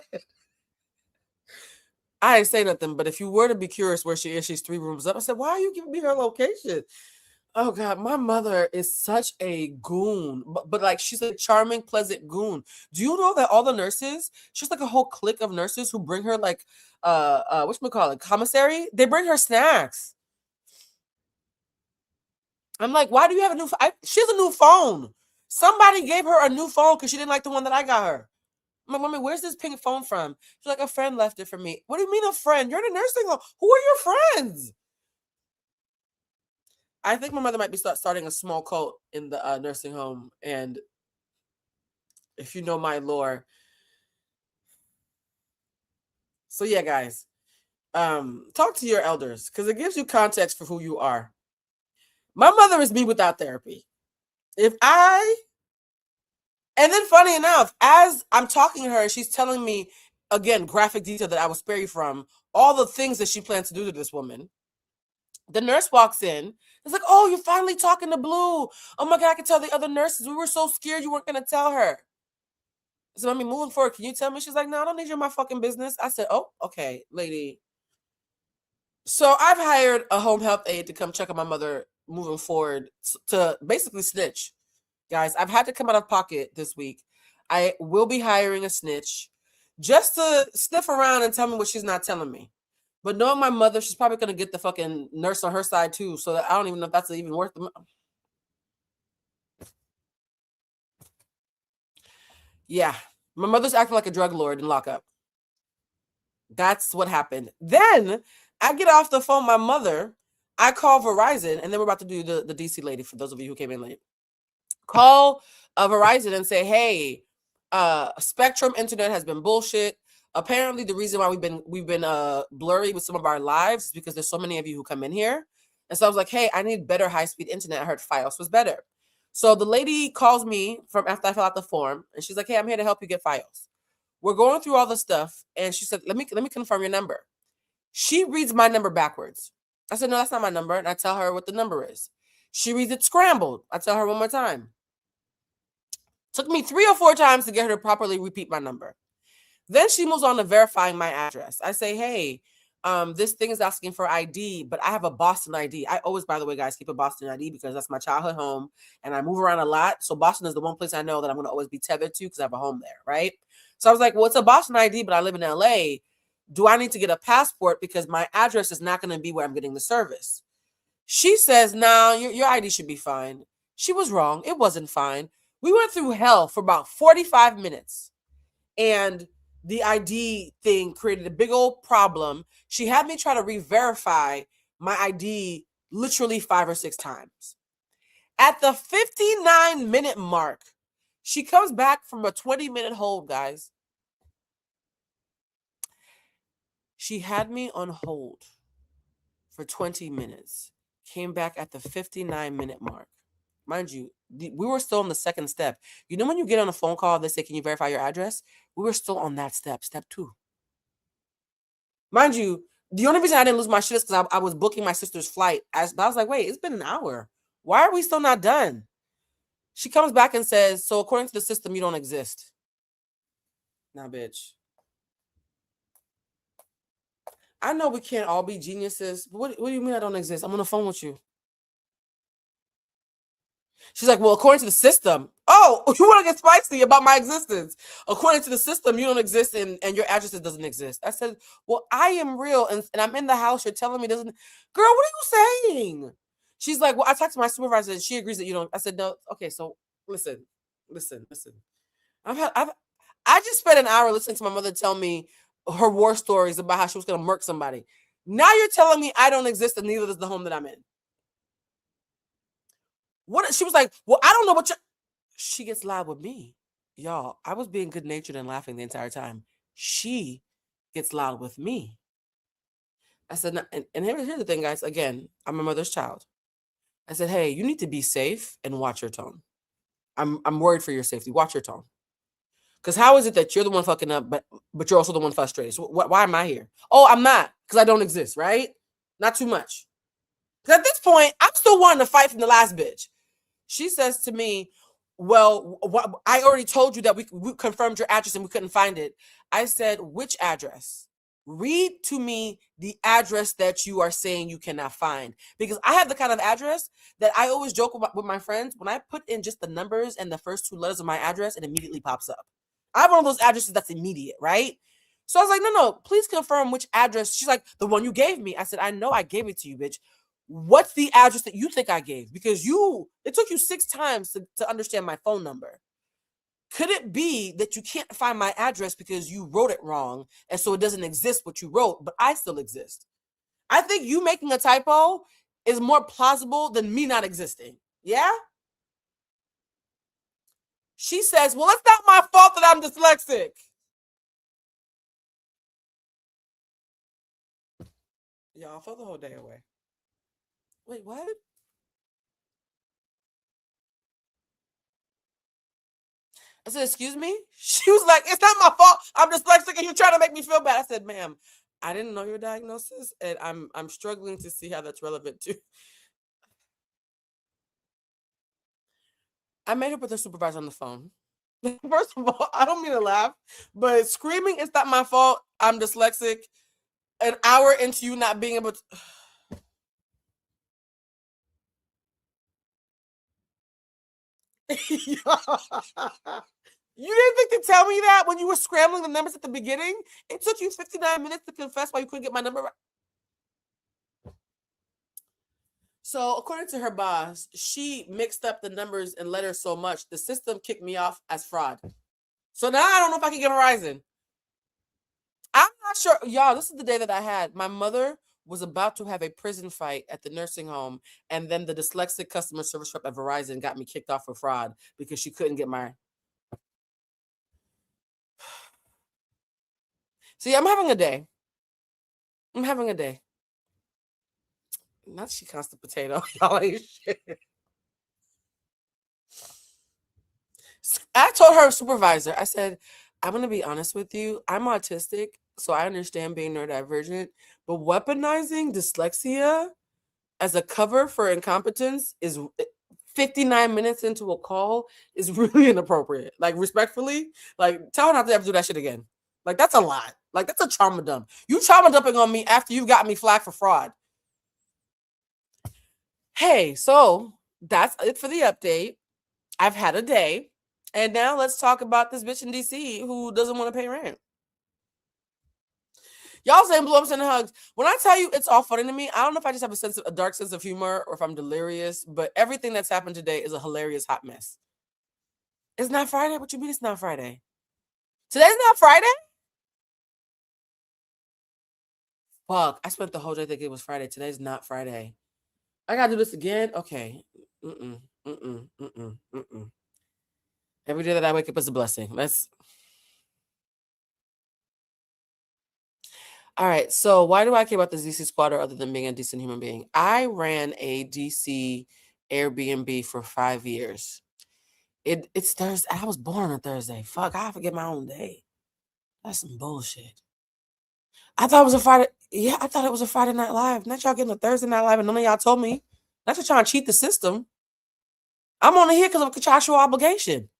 I ain't say nothing. But if you were to be curious where she is, she's 3 rooms up. I said, why are you giving me her location? Oh God, my mother is such a goon, but like she's a charming, pleasant goon. Do you know that all the nurses, she's like a whole clique of nurses who bring her like whatchamacallit, commissary? They bring her snacks. I'm like, why do you have a new she has a new phone. Somebody gave her a new phone because she didn't like the one that I got her. I'm like, Mommy, where's this pink phone from? She's like, a friend left it for me. What do you mean a friend? You're in a nursing home. Who are your friends? I think my mother might be starting a small cult in the nursing home, and if you know my lore. So yeah, guys, talk to your elders because it gives you context for who you are. My mother is me without therapy. And then funny enough, as I'm talking to her, she's telling me, again, graphic detail that I will spare you from, all the things that she plans to do to this woman. The nurse walks in. It's like, oh, you're finally talking to Blue. Oh my God, I can tell the other nurses. We were so scared you weren't going to tell her. So, I mean, moving forward, can you tell me? She's like, no, I don't need you in my fucking business. I said, oh, okay, lady. So I've hired a home health aide to come check on my mother moving forward to basically snitch. Guys, I've had to come out of pocket this week. I will be hiring a snitch just to sniff around and tell me what she's not telling me. But knowing my mother, she's probably going to get the fucking nurse on her side too. So that I don't even know if that's even worth the. Yeah. My mother's acting like a drug lord in lockup. That's what happened. Then I get off the phone, my mother, I call Verizon, and then we're about to do the DC lady for those of you who came in late. Call Verizon and say, hey, Spectrum internet has been bullshit. Apparently, the reason why we've been blurry with some of our lives is because there's so many of you who come in here. And so I was like, hey, I need better high-speed internet. I heard Fios was better. So the lady calls me from after I fill out the form, and she's like, hey, I'm here to help you get Fios. We're going through all the stuff, and she said, let me confirm your number. She reads my number backwards. I said, no, that's not my number. And I tell her what the number is. She reads it scrambled. I tell her one more time. Took me 3 or 4 times to get her to properly repeat my number. Then she moves on to verifying my address. I say, hey, this thing is asking for ID, but I have a Boston ID. I always, by the way, guys, keep a Boston ID because that's my childhood home and I move around a lot. So Boston is the one place I know that I'm going to always be tethered to because I have a home there, right? So I was like, well, it's a Boston ID, but I live in LA. Do I need to get a passport because my address is not going to be where I'm getting the service? She says, no, your ID should be fine. She was wrong. It wasn't fine. We went through hell for about 45 minutes. And the ID thing created a big old problem. She had me try to re-verify my ID literally 5 or 6 times. At the 59-minute mark, she comes back from a 20-minute hold, guys. She had me on hold for 20 minutes. Came back at the 59-minute mark. Mind you, we were still on the second step. You know when you get on a phone call, they say, can you verify your address? We were still on that step 2. Mind you, the only reason I didn't lose my shit is because I was booking my sister's flight. But I was like, wait, it's been an hour. Why are we still not done? She comes back and says, so according to the system, you don't exist. Nah, bitch. I know we can't all be geniuses, but what do you mean I don't exist? I'm on the phone with you. She's like, well, according to the system, oh, you want to get spicy about my existence. According to the system, you don't exist and your address doesn't exist. I said, well, I am real and I'm in the house. You're telling me doesn't. Girl, what are you saying? She's like, well, I talked to my supervisor and she agrees that you don't. I said, no. Okay, so listen. I just spent an hour listening to my mother tell me her war stories about how she was going to murk somebody. Now you're telling me I don't exist and neither does the home that I'm in. What? She was like, well, I don't know what she gets loud with me. Y'all, I was being good natured and laughing the entire time. She gets loud with me. I said, and here's the thing, guys. Again, I'm my mother's child. I said, hey, you need to be safe and watch your tone. I'm worried for your safety. Watch your tone. Because how is it that you're the one fucking up, but you're also the one frustrated? So why am I here? Oh, I'm not, because I don't exist, right? Not too much. Because at this point, I'm still wanting to fight from the last bitch. She says to me, well, I already told you that we confirmed your address and we couldn't find it. I said, which address? Read to me the address that you are saying you cannot find. Because I have the kind of address that I always joke with my friends. When I put in just the numbers and the first 2 letters of my address, it immediately pops up. I have one of those addresses that's immediate, right? So I was like, no, please confirm which address. She's like, the one you gave me. I said, I know I gave it to you, bitch. What's the address that you think I gave? Because it took you 6 times to understand my phone number. Could it be that you can't find my address because you wrote it wrong and so it doesn't exist what you wrote, but I still exist? I think you making a typo is more plausible than me not existing. Yeah? She says, well, it's not my fault that I'm dyslexic. Y'all, throw the whole day away. Wait, what? I said, excuse me? She was like, it's not my fault. I'm dyslexic and you're trying to make me feel bad. I said, ma'am, I didn't know your diagnosis, and I'm struggling to see how that's relevant to. I made her put the supervisor on the phone. First of all, I don't mean to laugh, but screaming, it's not my fault. I'm dyslexic. An hour into you not being able to. You didn't think to tell me that when you were scrambling the numbers at the beginning? It took you 59 minutes to confess why you couldn't get my number right. So, according to her boss, she mixed up the numbers and letters so much, the system kicked me off as fraud. So now I don't know if I can get Verizon. I'm not sure. Y'all, this is the day that I had. My mother was about to have a prison fight at the nursing home, and then the dyslexic customer service rep at Verizon got me kicked off for fraud because she couldn't get my. See, I'm having a day. I'm having a day. Not she constant potato. Y'all ain't shit. I told her supervisor, I said, I'm going to be honest with you. I'm autistic, so I understand being neurodivergent, but weaponizing dyslexia as a cover for incompetence is 59 minutes into a call is really inappropriate. Like, respectfully, like, tell her not to ever do that shit again. Like, that's a lot. Like, that's a trauma dump. You trauma dumping on me after you got me flagged for fraud. Hey, so that's it for the update. I've had a day. And now let's talk about this bitch in DC who doesn't want to pay rent. Y'all saying blow ups and hugs. When I tell you it's all funny to me, I don't know if I just have a dark sense of humor or if I'm delirious, but everything that's happened today is a hilarious hot mess. It's not Friday? What you mean it's not Friday? Today's not Friday? Fuck, I spent the whole day thinking it was Friday. Today's not Friday. I gotta do this again? Okay. Every day that I wake up is a blessing. All right. So why do I care about the DC squatter other than being a decent human being? I ran a DC Airbnb for 5 years. It's Thursday. I was born on a Thursday. Fuck, I forget my own day. That's some bullshit. I thought it was a Friday. Yeah, I thought it was a Friday Night Live. Not y'all getting a Thursday Night Live, and none of y'all told me. Not y'all trying to cheat the system. I'm only here because of a contractual obligation.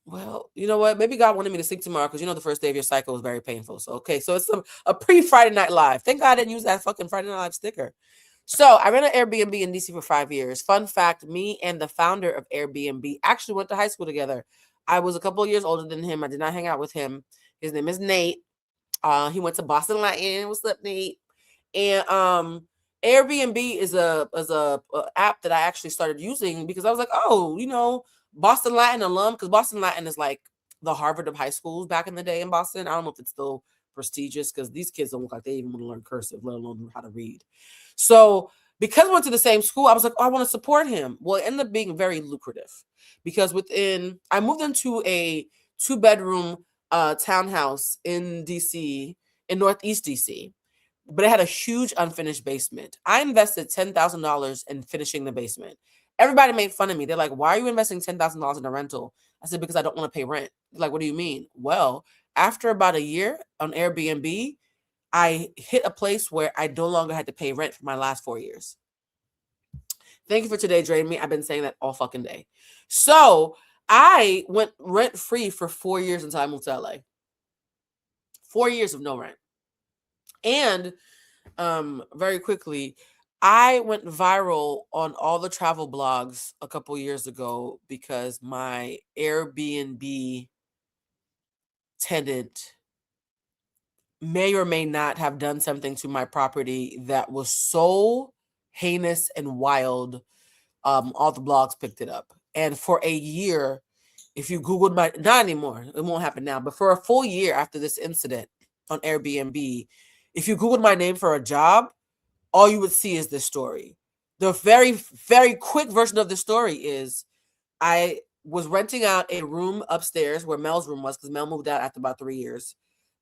Well, you know what? Maybe God wanted me to sleep tomorrow because you know the first day of your cycle is very painful. So, okay, so it's a pre-Friday Night Live. Thank God I didn't use that fucking Friday Night Live sticker. So I ran an Airbnb in DC for 5 years. Fun fact, me and the founder of Airbnb actually went to high school together. I was a couple of years older than him. I did not hang out with him. His name is Nate. He went to Boston Latin. What's up, Nate? And Airbnb is a app that I actually started using because I was like, oh, you know, Boston Latin alum, because Boston Latin is like the Harvard of high schools back in the day in Boston. I don't know if it's still prestigious because these kids don't look like they even want to learn cursive, let alone how to read. So because we went to the same school, I was like, oh, I want to support him. Well, it ended up being very lucrative because I moved into a 2-bedroom townhouse in DC, in Northeast DC, but it had a huge unfinished basement. I invested $10,000 in finishing the basement. Everybody made fun of me. They're like, why are you investing $10,000 in a rental? I said, because I don't want to pay rent. They're like, what do you mean? Well, after about a year on Airbnb, I hit a place where I no longer had to pay rent for my last 4 years. Thank you for today, Drain Me. I've been saying that all fucking day. So I went rent free for 4 years until I moved to LA. 4 years of no rent. And very quickly, I went viral on all the travel blogs a couple years ago because my Airbnb tenant may or may not have done something to my property that was so heinous and wild. All the blogs picked it up. And for a year, if you Googled not anymore, it won't happen now, but for a full year after this incident on Airbnb, if you Googled my name for a job, all you would see is this story. The very, very quick version of the story is I was renting out a room upstairs where Mel's room was, because Mel moved out after about 3 years.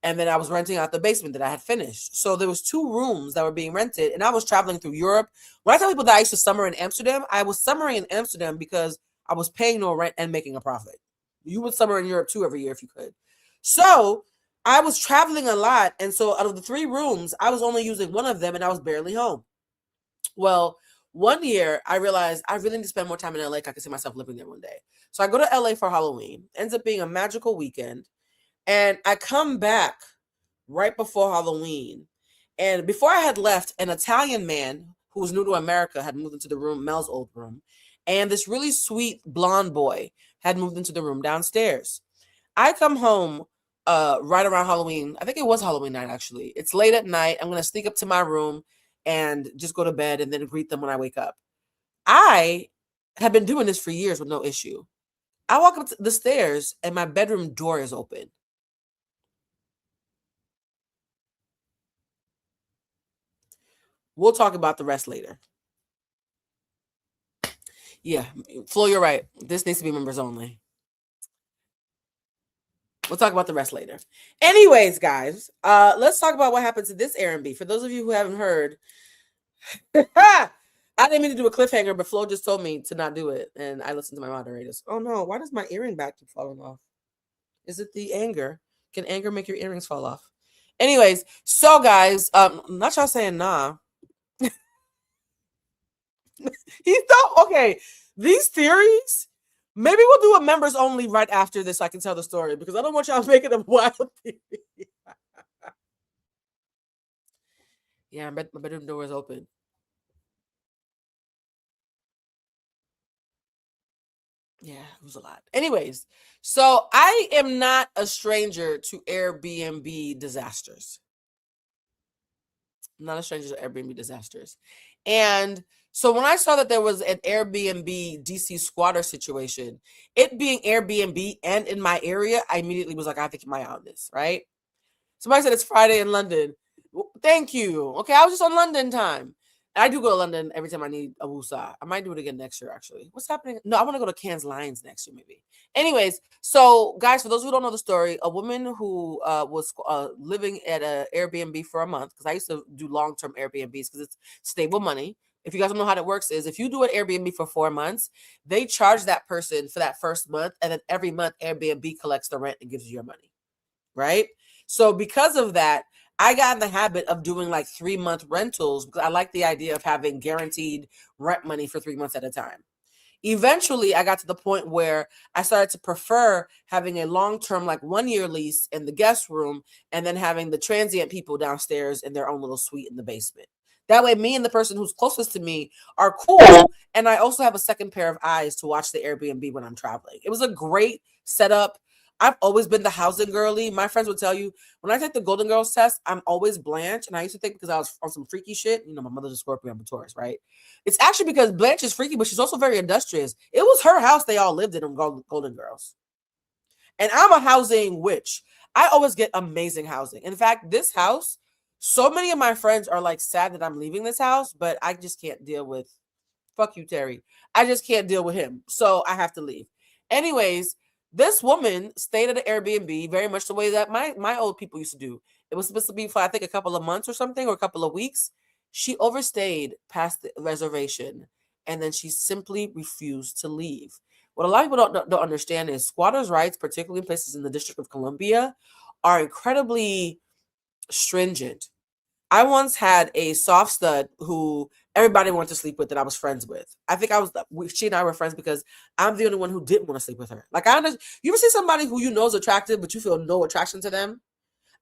And then I was renting out the basement that I had finished. So there was 2 rooms that were being rented, and I was traveling through Europe. When I tell people that I used to summer in Amsterdam, I was summering in Amsterdam because I was paying no rent and making a profit. You would summer in Europe too every year if you could. So I was traveling a lot, and so out of the 3 rooms, I was only using one of them, and I was barely home. Well, one year I realized I really need to spend more time in LA. I could see myself living there one day. So I go to LA for Halloween. Ends up being a magical weekend. And I come back right before Halloween. And before I had left, an Italian man who was new to America had moved into the room, Mel's old room. And this really sweet blonde boy had moved into the room downstairs. I come home right around Halloween. I think it was Halloween night, actually. It's late at night. I'm going to sneak up to my room and just go to bed and then greet them when I wake up. I have been doing this for years with no issue. I walk up the stairs and my bedroom door is open. We'll talk about the rest later. Yeah, Flo, you're right. This needs to be members only. We'll talk about the rest later. Anyways, guys, let's talk about what happened to this Airbnb. For those of you who haven't heard, I didn't mean to do a cliffhanger, but Flo just told me to not do it, and I listened to my moderators. Oh no, why does my earring back keep falling off? Is it the anger? Can anger make your earrings fall off? Anyways, so guys, not y'all saying nah. He's not okay. These theories, maybe we'll do a members only right after this so I can tell the story, because I don't want y'all making a wild theory. Yeah, my bedroom door is open. Yeah, it was a lot. Anyways, so I am not a stranger to Airbnb disasters. I'm not a stranger to Airbnb disasters. And so when I saw that there was an Airbnb DC squatter situation, it being Airbnb and in my area, I immediately was like, I have to keep my eye on this, right? Somebody said it's Friday in London. Thank you. Okay, I was just on London time. I do go to London every time I need a woosah. I might do it again next year, actually. What's happening? No, I want to go to Cannes Lions next year, maybe. Anyways, so guys, for those who don't know the story, a woman who was living at an Airbnb for a month, because I used to do long-term Airbnbs because it's stable money. If you guys don't know how that works, is if you do an Airbnb for 4 months, they charge that person for that first month, and then every month Airbnb collects the rent and gives you your money, right? So because of that, I got in the habit of doing like 3-month rentals because I like the idea of having guaranteed rent money for 3 months at a time. Eventually, I got to the point where I started to prefer having a long-term, like 1-year lease in the guest room and then having the transient people downstairs in their own little suite in the basement. That way, me and the person who's closest to me are cool. And I also have a second pair of eyes to watch the Airbnb when I'm traveling. It was a great setup. I've always been the housing girly. My friends would tell you when I take the Golden Girls test, I'm always Blanche. And I used to think because I was on some freaky shit, you know, my mother's a Scorpio, I'm a Taurus, right? It's actually because Blanche is freaky, but she's also very industrious. It was her house they all lived in Golden Girls. And I'm a housing witch. I always get amazing housing. In fact, this house, so many of my friends are like sad that I'm leaving this house, but I just can't deal with, fuck you, Terry. I just can't deal with him. So I have to leave. Anyways, this woman stayed at an Airbnb very much the way that my old people used to do. It was supposed to be for, I think, a couple of months or something, or a couple of weeks. She overstayed past the reservation, and then she simply refused to leave. What a lot of people don't understand is squatters' rights, particularly in places in the District of Columbia, are incredibly stringent. I once had a soft stud who everybody wanted to sleep with that I was friends with. I think she and I were friends because I'm the only one who didn't want to sleep with her. Like, you ever see somebody who you know is attractive, but you feel no attraction to them?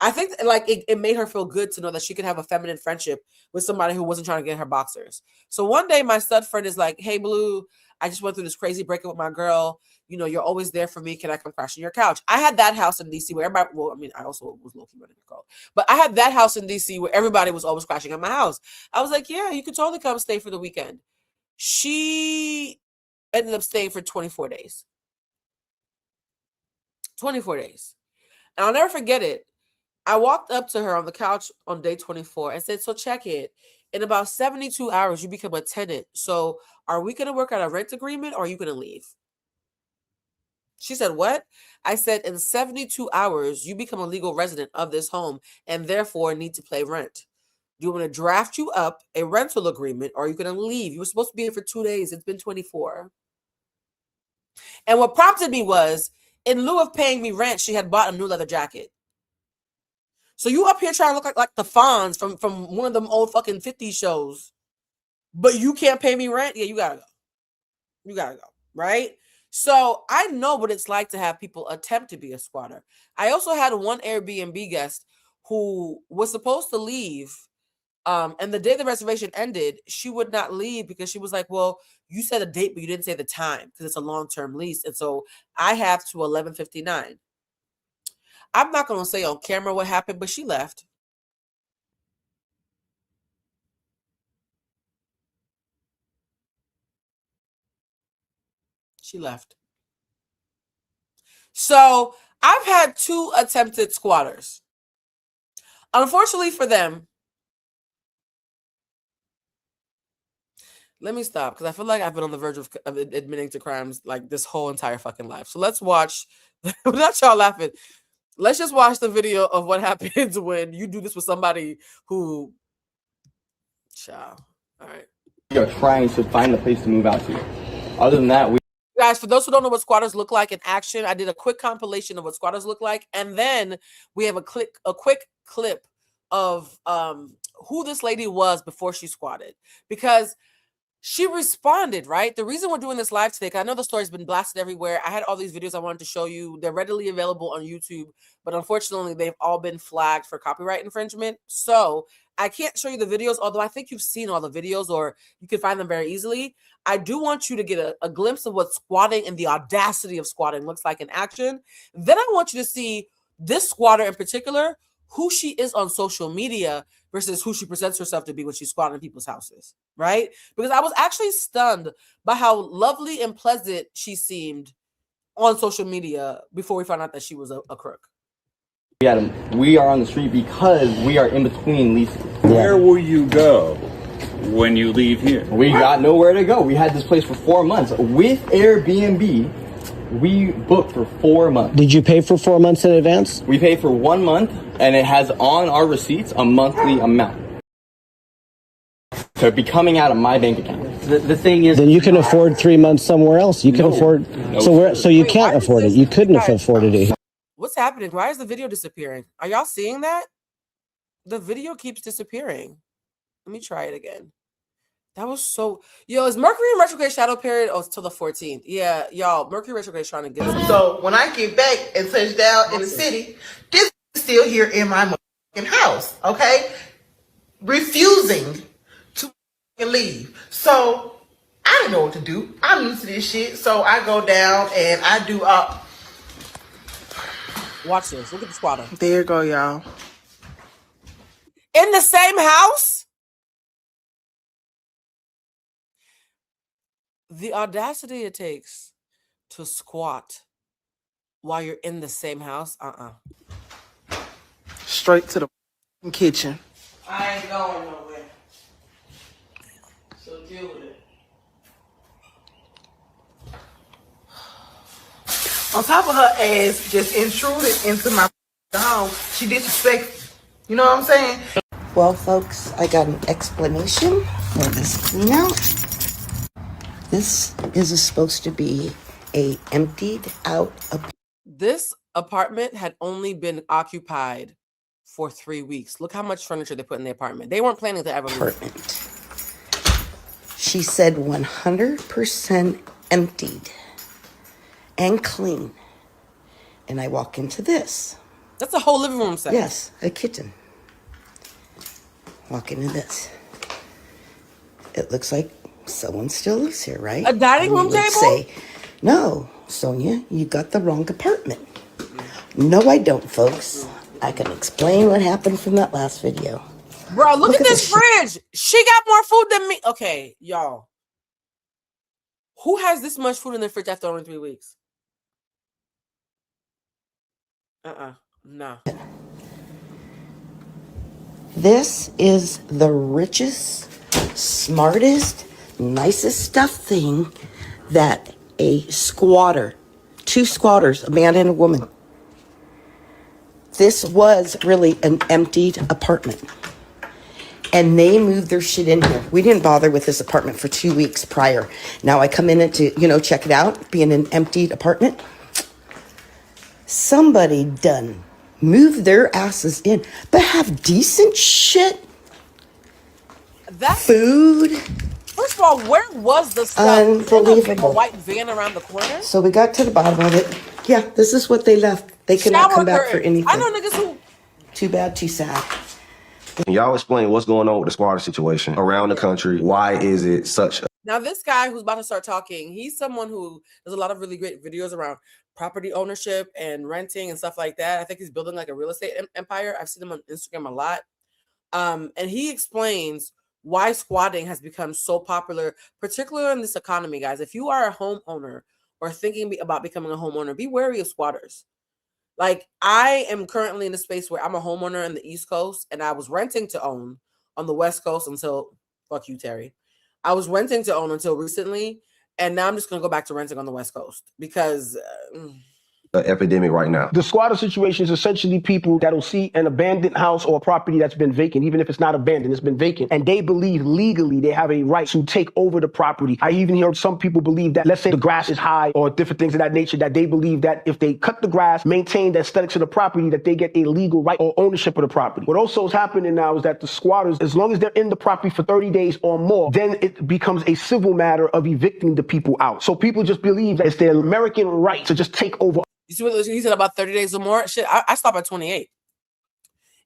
I think like it made her feel good to know that she could have a feminine friendship with somebody who wasn't trying to get her boxers. So one day my stud friend is like, "Hey, Blue, I just went through this crazy breakup with my girl. You know, you're always there for me. Can I come crash on your couch?" I had that house in DC where everybody, well, I mean, I also was low-key running a call, but I had that house in DC where everybody was always crashing at my house. I was like, "Yeah, you could totally come stay for the weekend." She ended up staying for 24 days. 24 days. And I'll never forget it. I walked up to her on the couch on day 24 and said, "So check it. In about 72 hours, you become a tenant. So are we going to work out a rent agreement or are you going to leave?" She said, what? I said, in 72 hours, you become a legal resident of this home and therefore need to pay rent. Do you want to draft you up a rental agreement or are you going to leave? You were supposed to be here for 2 days. It's been 24. And what prompted me was, in lieu of paying me rent, she had bought a new leather jacket. So you up here trying to look like the Fonz from one of them old fucking 50s shows, but you can't pay me rent? Yeah, you gotta go. You gotta go, right? So I know what it's like to have people attempt to be a squatter. I also had one Airbnb guest who was supposed to leave, and the day the reservation ended, she would not leave because she was like, well, you said a date, but you didn't say the time because it's a long-term lease. And so I have to 11:59. I'm not going to say on camera what happened, but she left. She left. So I've had 2 attempted squatters. Unfortunately for them, let me stop because I feel like I've been on the verge of admitting to crimes like this whole entire fucking life. So let's watch. Not y'all laughing. Let's just watch the video of what happens when you do this with somebody who. Child. All right. We are trying to find a place to move out to. Other than that, guys, for those who don't know what squatters look like in action, I did a quick compilation of what squatters look like, and then we have a quick clip of who this lady was before she squatted, because she responded, right? The reason we're doing this live today, because I know the story's been blasted everywhere. I had all these videos I wanted to show you. They're readily available on YouTube, but unfortunately, they've all been flagged for copyright infringement. So I can't show you the videos, although I think you've seen all the videos or you can find them very easily. I do want you to get a glimpse of what squatting and the audacity of squatting looks like in action. Then I want you to see this squatter in particular, who she is on social media versus who she presents herself to be when she's squatting in people's houses, right? Because I was actually stunned by how lovely and pleasant she seemed on social media before we found out that she was a crook. we are on the street because we are in between leases. Where will you go when you leave here? We got nowhere to go. We had this place for 4 months. With Airbnb, we booked for 4 months. Did you pay for 4 months in advance? We paid for 1 month, and it has on our receipts a monthly amount. So it'd be coming out of my bank account. The thing is, then you can afford 3 months somewhere else. You can afford. So you can't afford it. You couldn't have afforded it. What's happening? Why is the video disappearing? Are y'all seeing that? The video keeps disappearing. Let me try it again. That was so... Yo, is Mercury in retrograde shadow period? Oh, it's till the 14th. Yeah, y'all, Mercury retrograde is trying to get us. So when I get back and touch down in the city, this is still here in my house, okay? Refusing to leave. So I didn't know what to do. I'm used to this shit. So I go down and I do Watch this. Look at the squatter. There you go, y'all. In the same house? The audacity it takes to squat while you're in the same house? Straight to the kitchen. I ain't going nowhere. So deal with it. On top of her ass just intruded into my home, she disrespected. You know what I'm saying? Well, folks, I got an explanation for this clean out. This is supposed to be a emptied out apartment. This apartment had only been occupied for 3 weeks. Look how much furniture they put in the apartment. They weren't planning to ever leave. She said 100% emptied and clean. And I walk into this. That's a whole living room set. Yes, a kitchen. Walk into this. It looks like someone still lives here, right? A dining room table? Say, no, Sonia, you got the wrong apartment. No, I don't, folks. I can explain what happened from that last video. Bro, look at this fridge. She got more food than me. Okay, y'all. Who has this much food in their fridge after only 3 weeks? No. This is the richest, smartest, nicest stuff thing that a squatter two squatters, a man and a woman. This was really an emptied apartment. And they moved their shit in here. We didn't bother with this apartment for 2 weeks prior. Now I come in to, check it out, being an emptied apartment. Somebody done moved their asses in, but have decent shit. Food. First of all, where was the stuff? Unbelievable. A white van around the corner? So we got to the bottom of it. Yeah, this is what they left. They cannot come back for anything. I know niggas who... Too bad, too sad. Can y'all explain what's going on with the squatter situation around the country? Why is it such a... Now, this guy who's about to start talking, he's someone who does a lot of really great videos around property ownership and renting and stuff like that. I think he's building like a real estate empire. I've seen him on Instagram a lot. And he explains why squatting has become so popular, particularly in this economy, guys. If you are a homeowner or thinking about becoming a homeowner, be wary of squatters. Like, I am currently in a space where I'm a homeowner on the East Coast, and I was renting to own on the West Coast until, fuck you, Terry. I was renting to own until recently, and now I'm just going to go back to renting on the West Coast because... epidemic right now. The squatter situation is essentially people that'll see an abandoned house or a property that's been vacant, even if it's not abandoned, it's been vacant, and they believe legally they have a right to take over the property. I even heard some people believe that, let's say the grass is high or different things of that nature, that they believe that if they cut the grass, maintain the aesthetics of the property, that they get a legal right or ownership of the property. What also is happening now is that the squatters, as long as they're in the property for 30 days or more, then it becomes a civil matter of evicting the people out. So people just believe that it's their American right to just take over. You see what he said about 30 days or more? Shit, I stop at 28.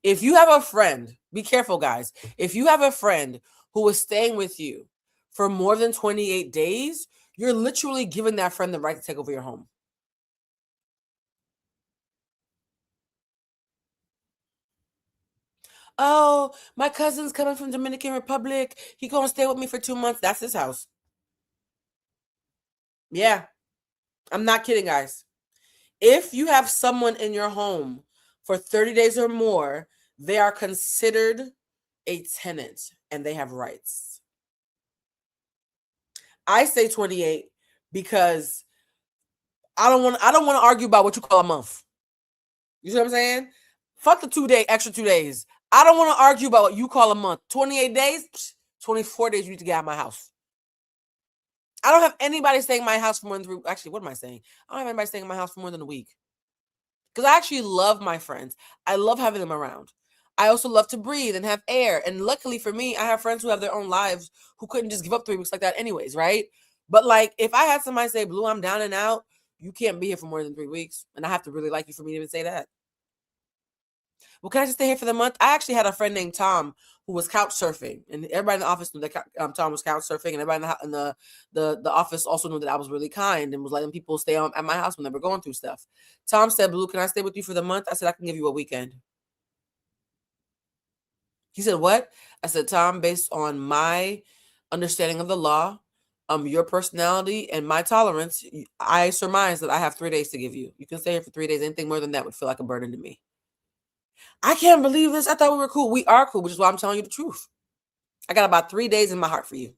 If you have a friend, be careful, guys. If you have a friend who is staying with you for more than 28 days, you're literally giving that friend the right to take over your home. Oh, my cousin's coming from Dominican Republic. He gonna stay with me for 2 months. That's his house. Yeah, I'm not kidding, guys. If you have someone in your home for 30 days or more, they are considered a tenant and they have rights. I say 28 because I don't want to argue about what you call a month. You see what I'm saying? Fuck the extra 2 days. I don't want to argue about what you call a month. 28 days, 24 days you need to get out of my house. I don't have anybody staying in my house for more than 3. Actually, what am I saying? I don't have anybody staying in my house for more than a week. Because I actually love my friends. I love having them around. I also love to breathe and have air. And luckily for me, I have friends who have their own lives who couldn't just give up 3 weeks like that anyways, right? But like, if I had somebody say, Blue, I'm down and out, you can't be here for more than 3 weeks. And I have to really like you for me to even say that. Well, can I just stay here for the month? I actually had a friend named Tom who was couch surfing, and everybody in the office knew that Tom was couch surfing, and everybody in the office also knew that I was really kind and was letting people stay at my house when they were going through stuff. Tom said, Blue, can I stay with you for the month? I said, I can give you a weekend. He said, what? I said, Tom, based on my understanding of the law, your personality and my tolerance, I surmise that I have 3 days to give you. You can stay here for 3 days. Anything more than that would feel like a burden to me. I can't believe this. I thought we were cool. We are cool, which is why I'm telling you the truth. I got about 3 days in my heart for you.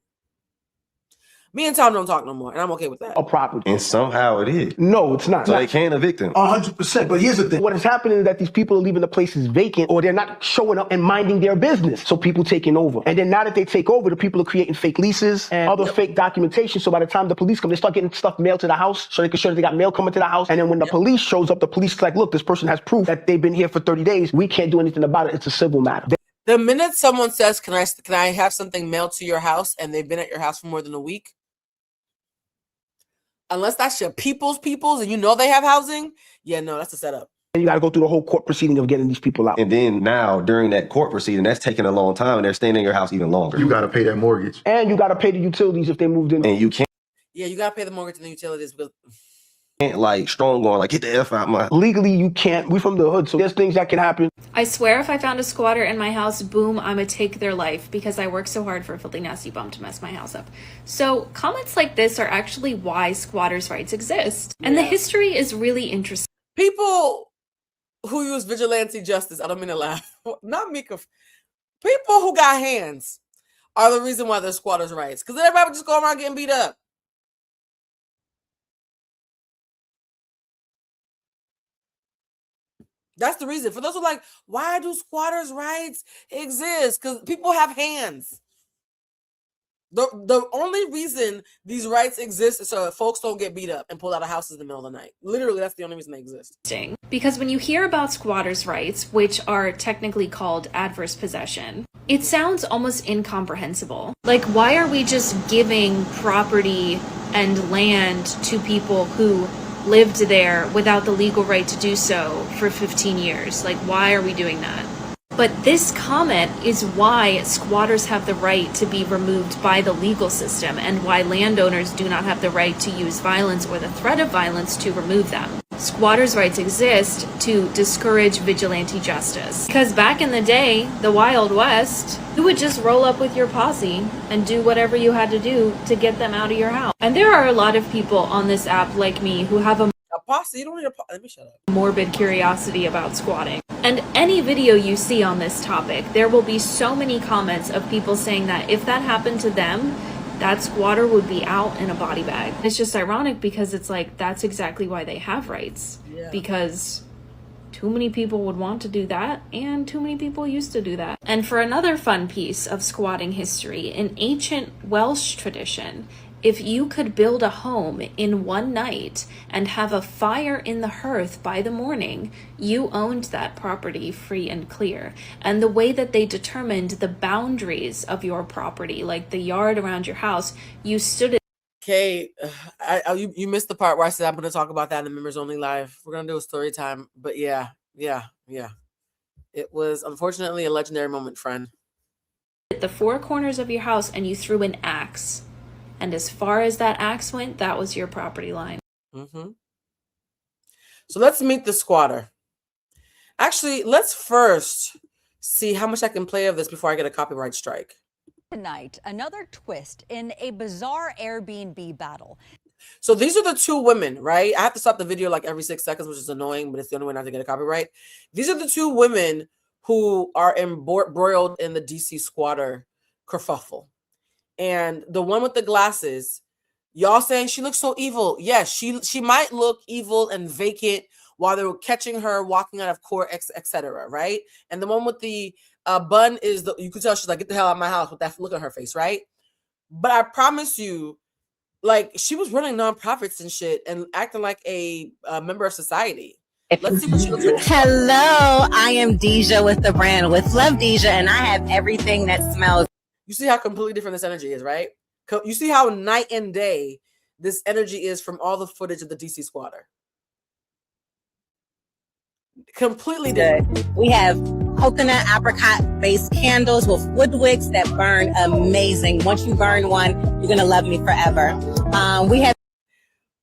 Me and Tom don't talk no more, and I'm okay with that. A property. And somehow it is. No, it's not. So they can't evict him. 100%. But here's the thing. What is happening is that these people are leaving the places vacant, or they're not showing up and minding their business. So people taking over. And then now that they take over, the people are creating fake leases and other fake documentation. So by the time the police come, they start getting stuff mailed to the house so they can show that they got mail coming to the house. And then when the police shows up, the police is like, look, this person has proof that they've been here for 30 days. We can't do anything about it. It's a civil matter. The minute someone says, can I have something mailed to your house, and they've been at your house for more than a week, unless that's your people's and you know they have housing, yeah, no, that's a setup. And you got to go through the whole court proceeding of getting these people out. And then now, during that court proceeding, that's taking a long time, and they're staying in your house even longer. You got to pay that mortgage. And you got to pay the utilities if they moved in. And you can't. Yeah, you got to pay the mortgage and the utilities because... like strong going, like, get the F out my... Legally, you can't. We from the hood, so there's things that can happen. I swear if I found a squatter in my house, boom, I'ma take their life because I work so hard for a filthy nasty bum to mess my house up. So comments like this are actually why squatters' rights exist. And the history is really interesting. People who use vigilante justice, I don't mean to laugh, not Mika, people who got hands are the reason why there's squatters' rights. Because everybody would just go around getting beat up. That's the reason. For those who are like, why do squatters' rights exist? Because people have hands. The only reason these rights exist is so folks don't get beat up and pulled out of houses in the middle of the night. Literally, that's the only reason they exist. Because when you hear about squatters' rights, which are technically called adverse possession, it sounds almost incomprehensible. Like, why are we just giving property and land to people who lived there without the legal right to do so for 15 years? Like, why are we doing that? But this comment is why squatters have the right to be removed by the legal system and why landowners do not have the right to use violence or the threat of violence to remove them. Squatters' rights exist to discourage vigilante justice. Because back in the day, the Wild West, you would just roll up with your posse and do whatever you had to do to get them out of your house. And there are a lot of people on this app like me who have a posse? You don't need a posse. Let me shut up. Morbid curiosity about squatting. And any video you see on this topic, there will be so many comments of people saying that if that happened to them, that squatter would be out in a body bag. It's just ironic because it's like, that's exactly why they have rights. Yeah. Because too many people would want to do that, and too many people used to do that. And for another fun piece of squatting history, in ancient Welsh tradition, if you could build a home in one night and have a fire in the hearth by the morning, you owned that property free and clear. And the way that they determined the boundaries of your property, like the yard around your house, you stood it. Okay, you missed the part where I said I'm going to talk about that in the Members Only Live. We're going to do a story time. But yeah. It was unfortunately a legendary moment, friend. At the four corners of your house and you threw an axe. And as far as that axe went, that was your property line. So let's meet the squatter. Actually, let's first see how much I can play of this before I get a copyright strike. Tonight, another twist in a bizarre Airbnb battle. So these are the two women, right? I have to stop the video like every 6 seconds, which is annoying, but it's the only way not to get a copyright. These are the two women who are embroiled in the DC squatter kerfuffle. And the one with the glasses, y'all saying she looks so evil. Yes, she might look evil and vacant while they were catching her walking out of court, etc. Right? And the one with the bun is you could tell she's like, get the hell out of my house with that look on her face, right? But I promise you, like, she was running nonprofits and shit and acting like a member of society. Let's see what she looks like. Hello, I am Deja with the brand with Love Deja, and I have everything that smells. You see how completely different this energy is, right? You see how night and day this energy is from all the footage of the DC squatter. Completely different. We have coconut apricot based candles with wood wicks that burn amazing. Once you burn one, you're gonna love me forever. We have.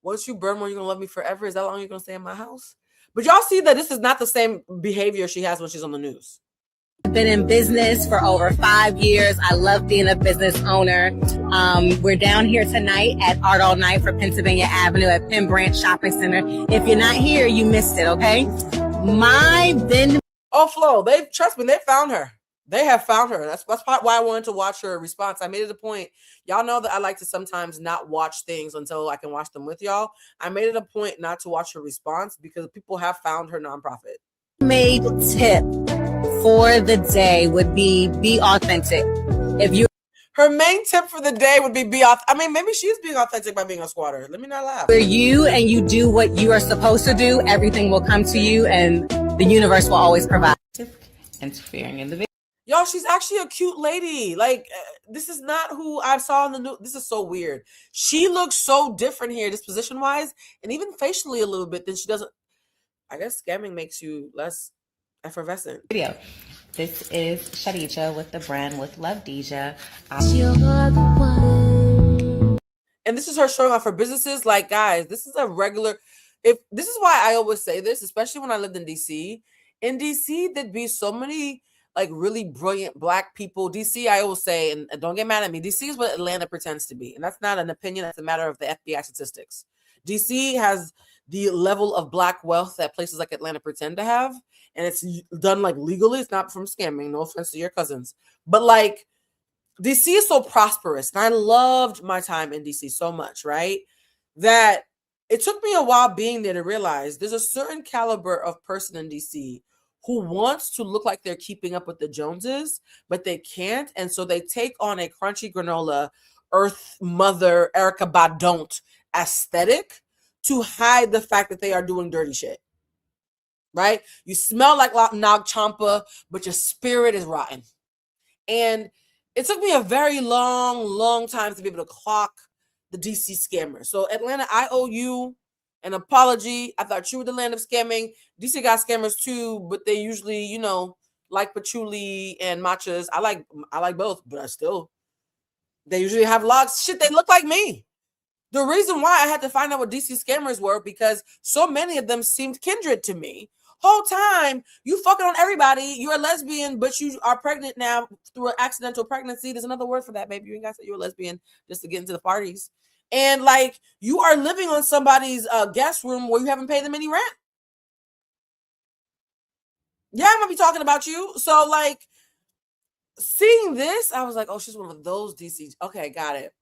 Once you burn one, you're gonna love me forever. Is that how long you're gonna stay in my house? But y'all see that this is not the same behavior she has when she's on the news. I've been in business for over 5 years. I love being a business owner. We're down here tonight at Art All Night for Pennsylvania Avenue at Penn Branch Shopping Center. If you're not here, you missed it, okay? Flo, trust me, they found her. They have found her. That's why I wanted to watch her response. I made it a point. Y'all know that I like to sometimes not watch things until I can watch them with y'all. I made it a point not to watch her response because people have found her nonprofit. Made tip for the day would be authentic. Her main tip for the day would be authentic. I mean, maybe she's being authentic by being a squatter. Let me not laugh. For you and you do what you are supposed to do, everything will come to you and the universe will always provide. Interfering in the video. Y'all, she's actually a cute lady. Like, this is not who I saw in the news. This is so weird. She looks so different here, disposition-wise, and even facially a little bit than she doesn't. I guess scamming makes you less effervescent. Video. This is Shadija with the brand with Love Deja. And this is her showing off her businesses. Like, guys, this is a regular. This is why I always say this, especially when I lived in DC. In DC, there'd be so many like really brilliant Black people. DC, I always say, and don't get mad at me, DC is what Atlanta pretends to be. And that's not an opinion. That's a matter of the FBI statistics. DC has the level of Black wealth that places like Atlanta pretend to have. And it's done like legally. It's not from scamming. No offense to your cousins. But like DC is so prosperous. And I loved my time in DC so much, right? That it took me a while being there to realize there's a certain caliber of person in DC who wants to look like they're keeping up with the Joneses, but they can't. And so they take on a crunchy granola, Earth Mother, Erica Badont aesthetic to hide the fact that they are doing dirty shit. Right? You smell like Nag Champa, but your spirit is rotten. And it took me a very long time to be able to clock the DC scammers. So Atlanta, I owe you an apology. I thought you were the land of scamming. DC got scammers too, but they usually, you know, like patchouli and matchas. I like both, but they usually have logs. Shit, they look like me. The reason why I had to find out what DC scammers were because so many of them seemed kindred to me. Whole time you fucking on everybody. You're a lesbian, but you are pregnant now through an accidental pregnancy. There's another word for that, baby. You ain't got to say you're a lesbian just to get into the parties. And like you are living on somebody's guest room where you haven't paid them any rent. Yeah, I'm gonna be talking about you. So like seeing this, I was like, oh, she's one of those DC. Okay, got it.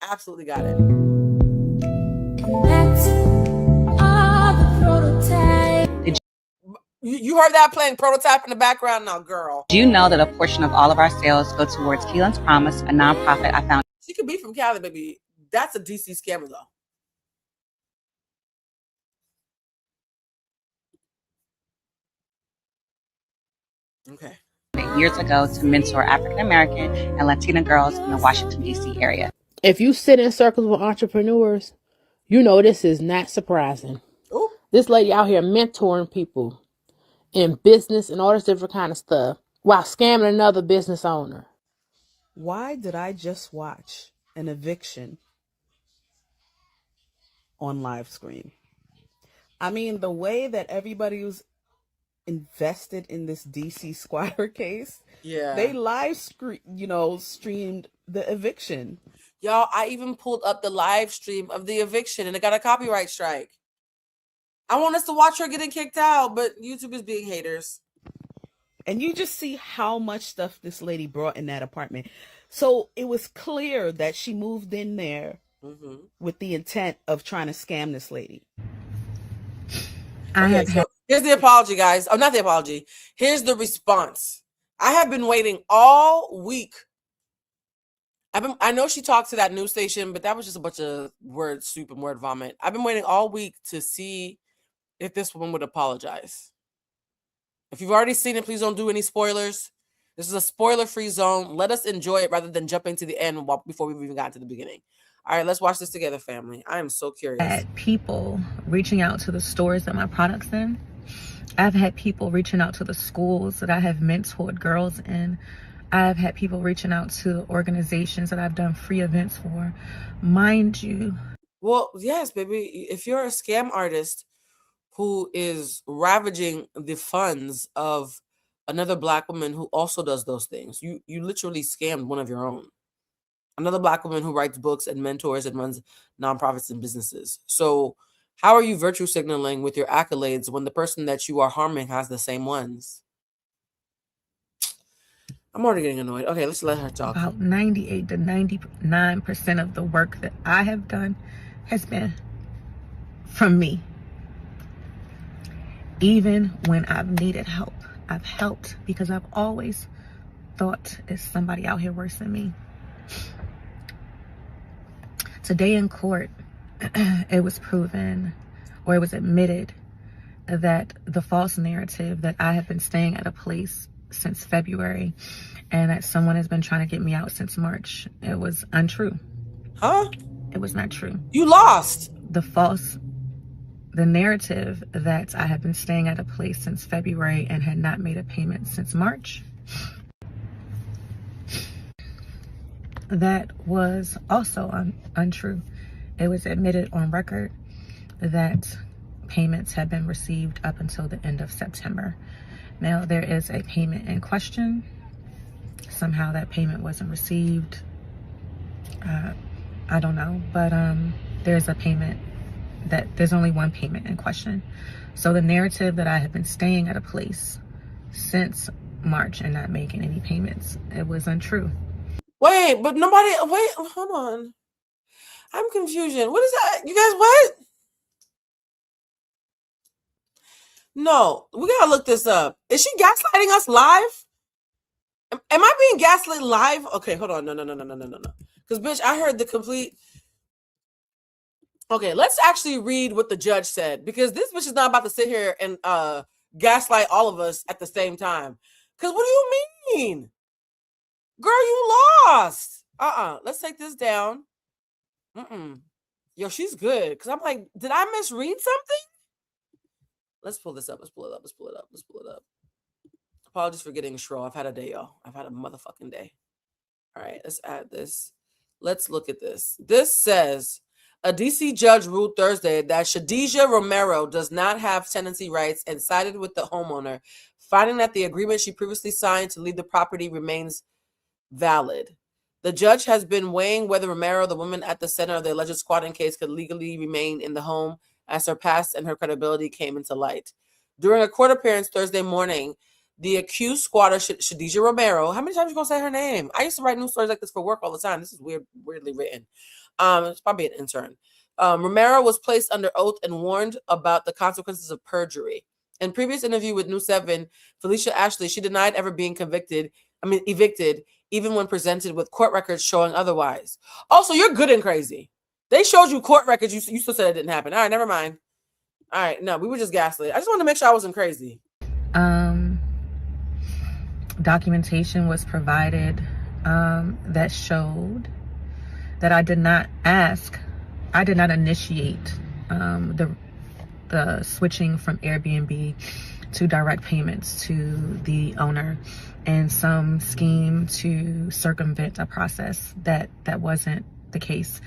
Absolutely got it. You heard that playing Prototype in the background now, girl. Do you know that a portion of all of our sales go towards Keelan's Promise, a nonprofit I found? She could be from Cali, baby. That's a DC scammer, though. Okay. Years ago to mentor African American and Latina girls in the Washington, D.C. area. If you sit in circles with entrepreneurs, you know this is not surprising. Ooh. This lady out here mentoring people in business and all this different kind of stuff while scamming another business owner. Why did I just watch an eviction on live stream? I mean, the way that everybody was invested in this DC squatter case, they live streamed the eviction. Y'all, I even pulled up the live stream of the eviction and it got a copyright strike. I want us to watch her getting kicked out, but YouTube is being haters. And you just see how much stuff this lady brought in that apartment. So it was clear that she moved in there with the intent of trying to scam this lady. Here's the apology, guys. Oh, not the apology. Here's the response. I have been waiting all week. I know she talked to that news station, but that was just a bunch of word soup and word vomit. I've been waiting all week to see if this woman would apologize. If you've already seen it, please don't do any spoilers. This is a spoiler-free zone. Let us enjoy it rather than jumping to the end before we've even gotten to the beginning. All right, let's watch this together, family. I am so curious. I've had people reaching out to the stores that my products in. I've had people reaching out to the schools that I have mentored girls in. I've had people reaching out to organizations that I've done free events for. Mind you. Well, yes, baby. If you're a scam artist who is ravaging the funds of another Black woman who also does those things, you literally scammed one of your own. Another Black woman who writes books and mentors and runs nonprofits and businesses. So how are you virtue signaling with your accolades when the person that you are harming has the same ones? I'm already getting annoyed. Okay, let's let her talk. About 98 to 99% of the work that I have done has been from me. Even when I've needed help, I've helped because I've always thought it's somebody out here worse than me. Today in court, it was proven, or it was admitted, that the false narrative that I have been staying at a place since February and that someone has been trying to get me out since March, it was untrue. Huh? It was not true. You lost. The narrative that I had been staying at a place since February and had not made a payment since March, that was also untrue. It was admitted on record that payments had been received up until the end of September. Now there is a payment in question. Somehow that payment wasn't received. I don't know, but there's a payment there's only one payment in question. So the narrative that I have been staying at a place since March and not making any payments, it was untrue. Wait, but hold on. I'm confusion. What is that? You guys, what? No, we gotta look this up. Is she gaslighting us live? Am I being gaslit live? Okay, hold on. No. Because, bitch, I heard the complete. Okay, let's actually read what the judge said, because this bitch is not about to sit here and gaslight all of us at the same time. Because what do you mean? Girl, you lost. Let's take this down. Yo, she's good. Because I'm like, did I misread something? Let's pull this up. Let's pull it up. Apologies for getting shrill. I've had a day, y'all. I've had a motherfucking day. All right, let's add this. Let's look at this. This says, a DC judge ruled Thursday that Shadija Romero does not have tenancy rights and sided with the homeowner, finding that the agreement she previously signed to leave the property remains valid. The judge has been weighing whether Romero, the woman at the center of the alleged squatting case, could legally remain in the home as her past and her credibility came into light. During a court appearance Thursday morning, the accused squatter, Shadija Romero, how many times are you going to say her name? I used to write news stories like this for work all the time. This is weirdly written. It's probably an intern. Romero was placed under oath and warned about the consequences of perjury. In previous interview with News 7, Felicia Ashley, she denied ever being evicted, even when presented with court records showing otherwise. Also, you're good and crazy. They showed you court records. You still said it didn't happen. All right, never mind. All right, no, we were just gaslit. I just wanted to make sure I wasn't crazy. Documentation was provided that showed that I did not initiate the switching from Airbnb to direct payments to the owner, and some scheme to circumvent a process that wasn't the case.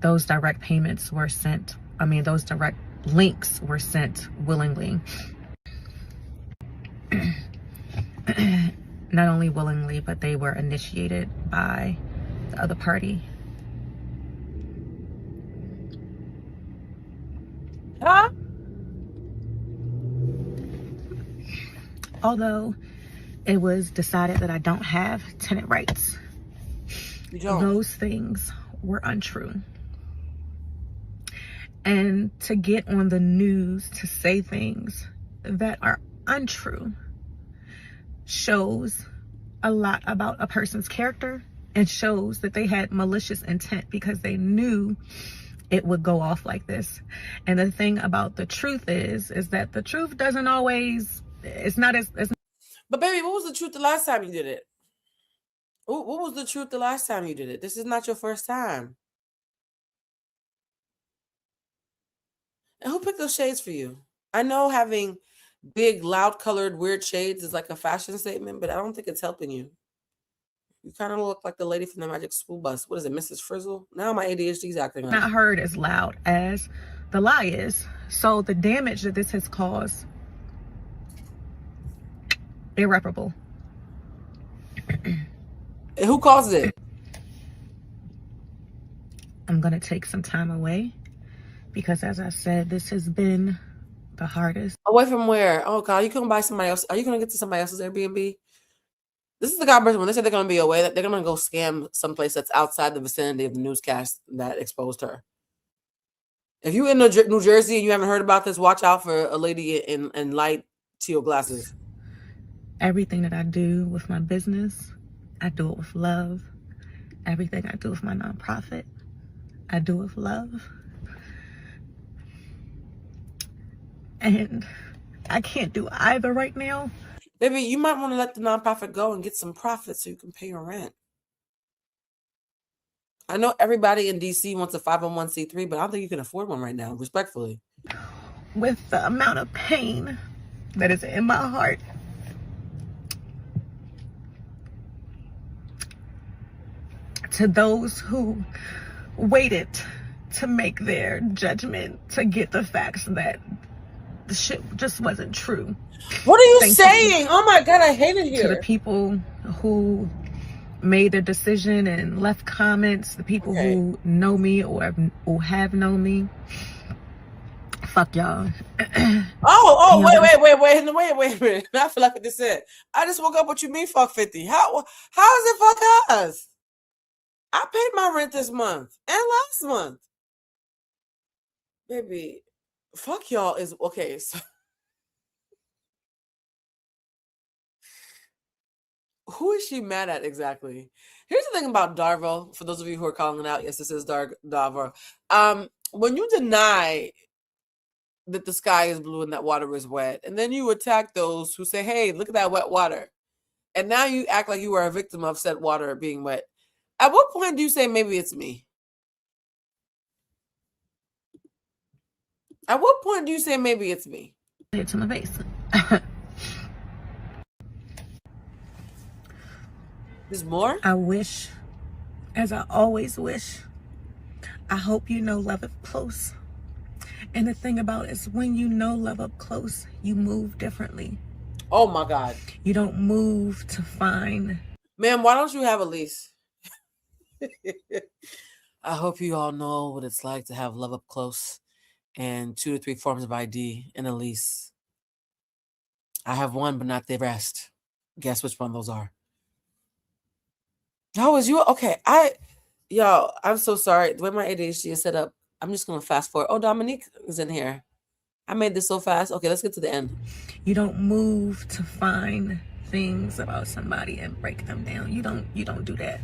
Those direct payments were sent, those direct links were sent willingly. Not only willingly, but they were initiated by the other party. Huh? Although it was decided that I don't have tenant rights, those things were untrue. And to get on the news to say things that are untrue shows a lot about a person's character and shows that they had malicious intent, because they knew it would go off like this. And the thing about the truth is that the truth doesn't always, it's not as But baby, what was the truth the last time you did it? What was the truth the last time you did it? This is not your first time. And who picked those shades for you? I know having big, loud colored, weird shades is like a fashion statement, but I don't think it's helping you. You kind of look like the lady from the Magic School Bus. What is it, Mrs. Frizzle? Now my ADHD's acting up. Not heard as loud as the lie is. So the damage that this has caused, irreparable. And who caused it? I'm gonna take some time away, because as I said, this has been the hardest. Away from where? Oh God, you couldn't buy somebody else. Are you gonna get to somebody else's Airbnb? This is the conversation when they say they're gonna be away, that they're gonna go scam someplace that's outside the vicinity of the newscast that exposed her. If you're in New Jersey and you haven't heard about this, watch out for a lady in light teal glasses. Everything that I do with my business, I do it with love. Everything I do with my nonprofit, I do with love. And I can't do either right now. Baby, you might want to let the nonprofit go and get some profit so you can pay your rent. I know everybody in DC wants a 501c3, but I don't think you can afford one right now, respectfully. With the amount of pain that is in my heart, to those who waited to make their judgment, to get the facts that the shit just wasn't true. What are you saying? Oh my God, I hate it here. To the people who made their decision and left comments, the people who know me or who have known me, fuck y'all. Wait a minute. I feel like I just said, I just woke up. What you mean, fuck 50? How is it fuck us? I paid my rent this month and last month. Baby, fuck y'all is okay. So Who is she mad at exactly? Here's the thing about Darvo. For those of you who are calling it out, yes, this is Darvo. When you deny that the sky is blue and that water is wet, and then you attack those who say, "Hey, look at that wet water," and now you act like you are a victim of said water being wet. At what point do you say maybe it's me? At what point do you say maybe it's me? To my face. There's more? I wish, as I always wish, I hope you know love up close. And the thing about it is when you know love up close, you move differently. Oh my God. You don't move to find. Ma'am, why don't you have a lease? I hope you all know what it's like to have love up close and 2 to 3 forms of ID in a lease. I have one, but not the rest. Guess which one those are? How is you? Okay, I'm so sorry. The way my ADHD is set up, I'm just going to fast forward. Oh, Dominique is in here. I made this so fast. Okay, let's get to the end. You don't move to find things about somebody and break them down. You don't do that.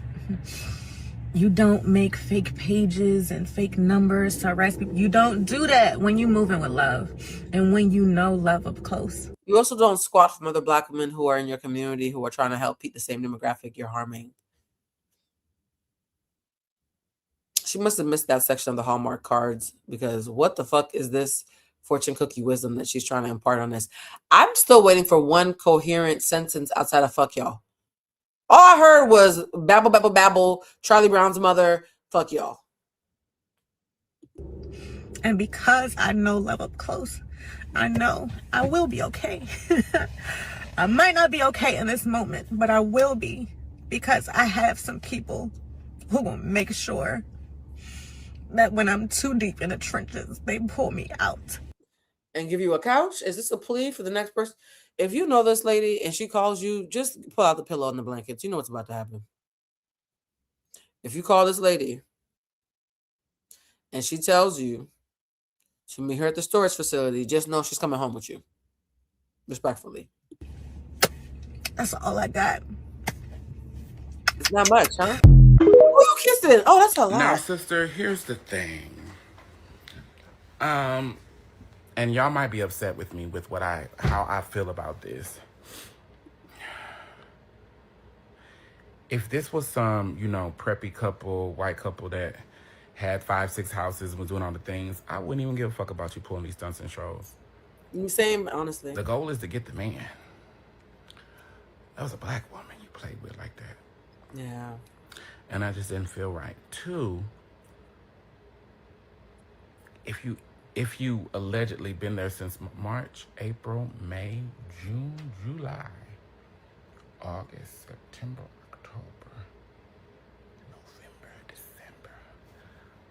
You don't make fake pages and fake numbers to harass people. You don't do that when you moving with love and when you know love up close. You also don't squat from other Black women who are in your community who are trying to help the same demographic you're harming. She must have missed that section of the Hallmark cards, because what the fuck is this fortune cookie wisdom that she's trying to impart on this? I'm still waiting for one coherent sentence outside of fuck y'all. All I heard was babble, babble, babble, Charlie Brown's mother, fuck y'all. And because I know love up close, I know I will be okay. I might not be okay in this moment, but I will be, because I have some people who will make sure that when I'm too deep in the trenches, they pull me out. And give you a couch? Is this a plea for the next person? If you know this lady and she calls you, just pull out the pillow and the blankets. You know what's about to happen. If you call this lady and she tells you she'll meet her at the storage facility, just know she's coming home with you. Respectfully. That's all I got. It's not much, huh? Who you kissing? Oh, that's a lot. Now, sister, here's the thing. And y'all might be upset with me with how I feel about this. If this was some, preppy couple, white couple that had 5, 6 houses and was doing all the things, I wouldn't even give a fuck about you pulling these stunts and shows. Same, honestly. The goal is to get the man. That was a Black woman you played with like that. Yeah. And I just didn't feel right. 2, if you allegedly been there since March, April, May, June, July, August, September, October, November,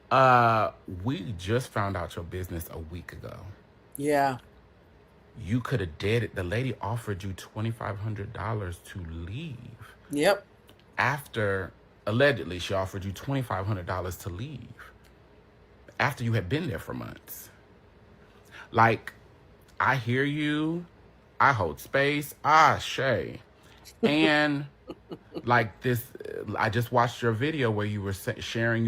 December. We just found out your business a week ago. Yeah. You could have did it. The lady offered you $2,500 to leave. Yep. After, allegedly, she offered you $2,500 to leave. After you had been there for months. Like, I hear you. I hold space. Shay. And like this, I just watched your video where you were sharing,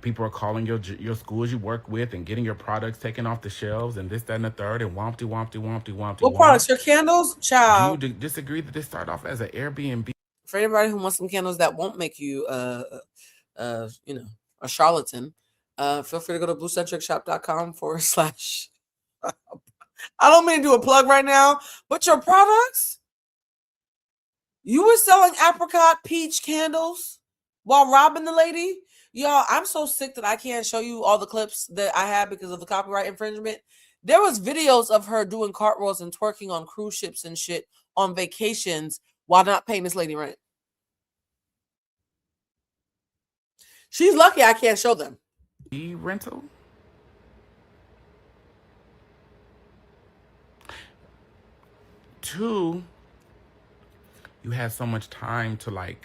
people are calling your schools you work with and getting your products taken off the shelves and this, that, and the third, and wompty. What products? Your candles? Child. Do you disagree that this started off as an Airbnb? For anybody who wants some candles that won't make you, a charlatan, feel free to go to bluecentricshop.com / I don't mean to do a plug right now, but your products, you were selling apricot peach candles while robbing the lady. Y'all, I'm so sick that I can't show you all the clips that I have because of the copyright infringement. There was videos of her doing cartwheels and twerking on cruise ships and shit on vacations while not paying this lady rent. She's lucky I can't show them. Rental? Two, you had so much time to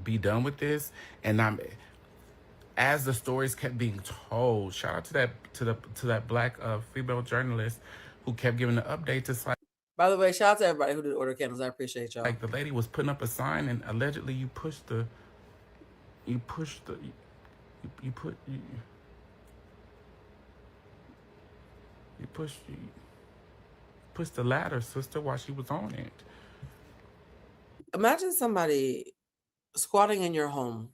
be done with this, and as the stories kept being told, shout out to that Black female journalist who kept giving the updates. It's like, By the way, shout out to everybody who did order candles. I appreciate y'all. Like the lady was putting up a sign and allegedly you pushed the ladder, sister, while she was on it. Imagine somebody squatting in your home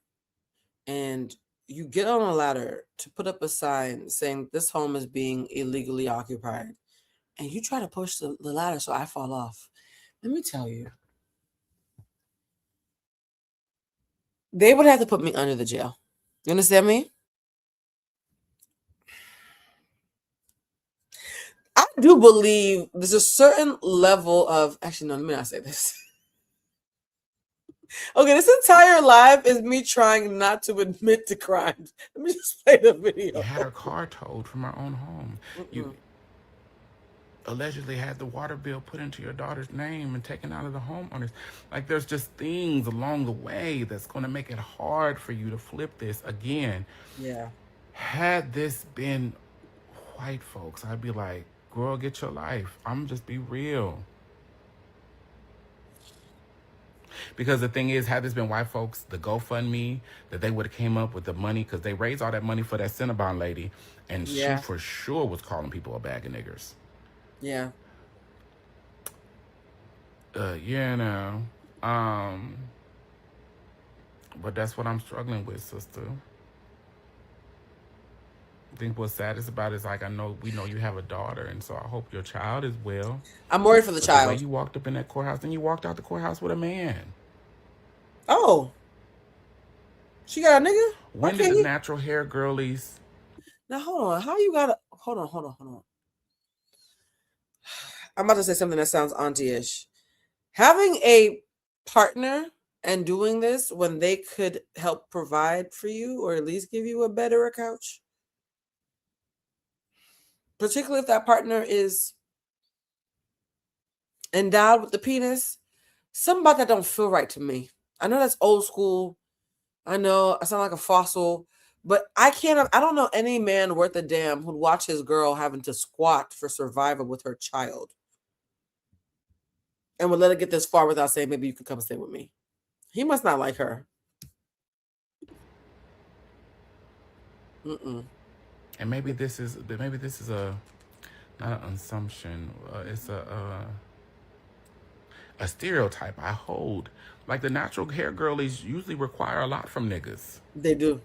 and you get on a ladder to put up a sign saying this home is being illegally occupied, and you try to push the ladder so I fall off. Let me tell you, they would have to put me under the jail. You understand me? I do believe there's a certain level of, actually, no, let me not say this. Okay, this entire live is me trying not to admit to crimes. Let me just play the video. You had her car towed from her own home. You allegedly had the water bill put into your daughter's name and taken out of the homeowners. Like, there's just things along the way that's going to make it hard for you to flip this again. Yeah. Had this been white folks, I'd be like, girl, get your life. I'm just be real. Because the thing is, had this been white folks, the GoFundMe, that they would have came up with the money, because they raised all that money for that Cinnabon lady, and she for sure was calling people a bag of niggers. Yeah. You know. But that's what I'm struggling with, sister. I think what's saddest about it is, like, we know you have a daughter, and so I hope your child is well. I'm worried for the child. The way you walked up in that courthouse, and you walked out the courthouse with a man. Oh. She got a nigga? When did the natural hair girlies... Now, hold on. How you got to... Hold on. I'm about to say something that sounds auntie-ish. Having a partner and doing this when they could help provide for you or at least give you a bed or a couch, particularly if that partner is endowed with the penis, something about that don't feel right to me. I know that's old school. I know I sound like a fossil, but I don't know any man worth a damn who'd watch his girl having to squat for survival with her child and would let it get this far without saying, maybe you can come stay with me. He must not like her. And maybe this is a not an assumption. It's a stereotype I hold. Like, the natural hair girlies usually require a lot from niggas. They do.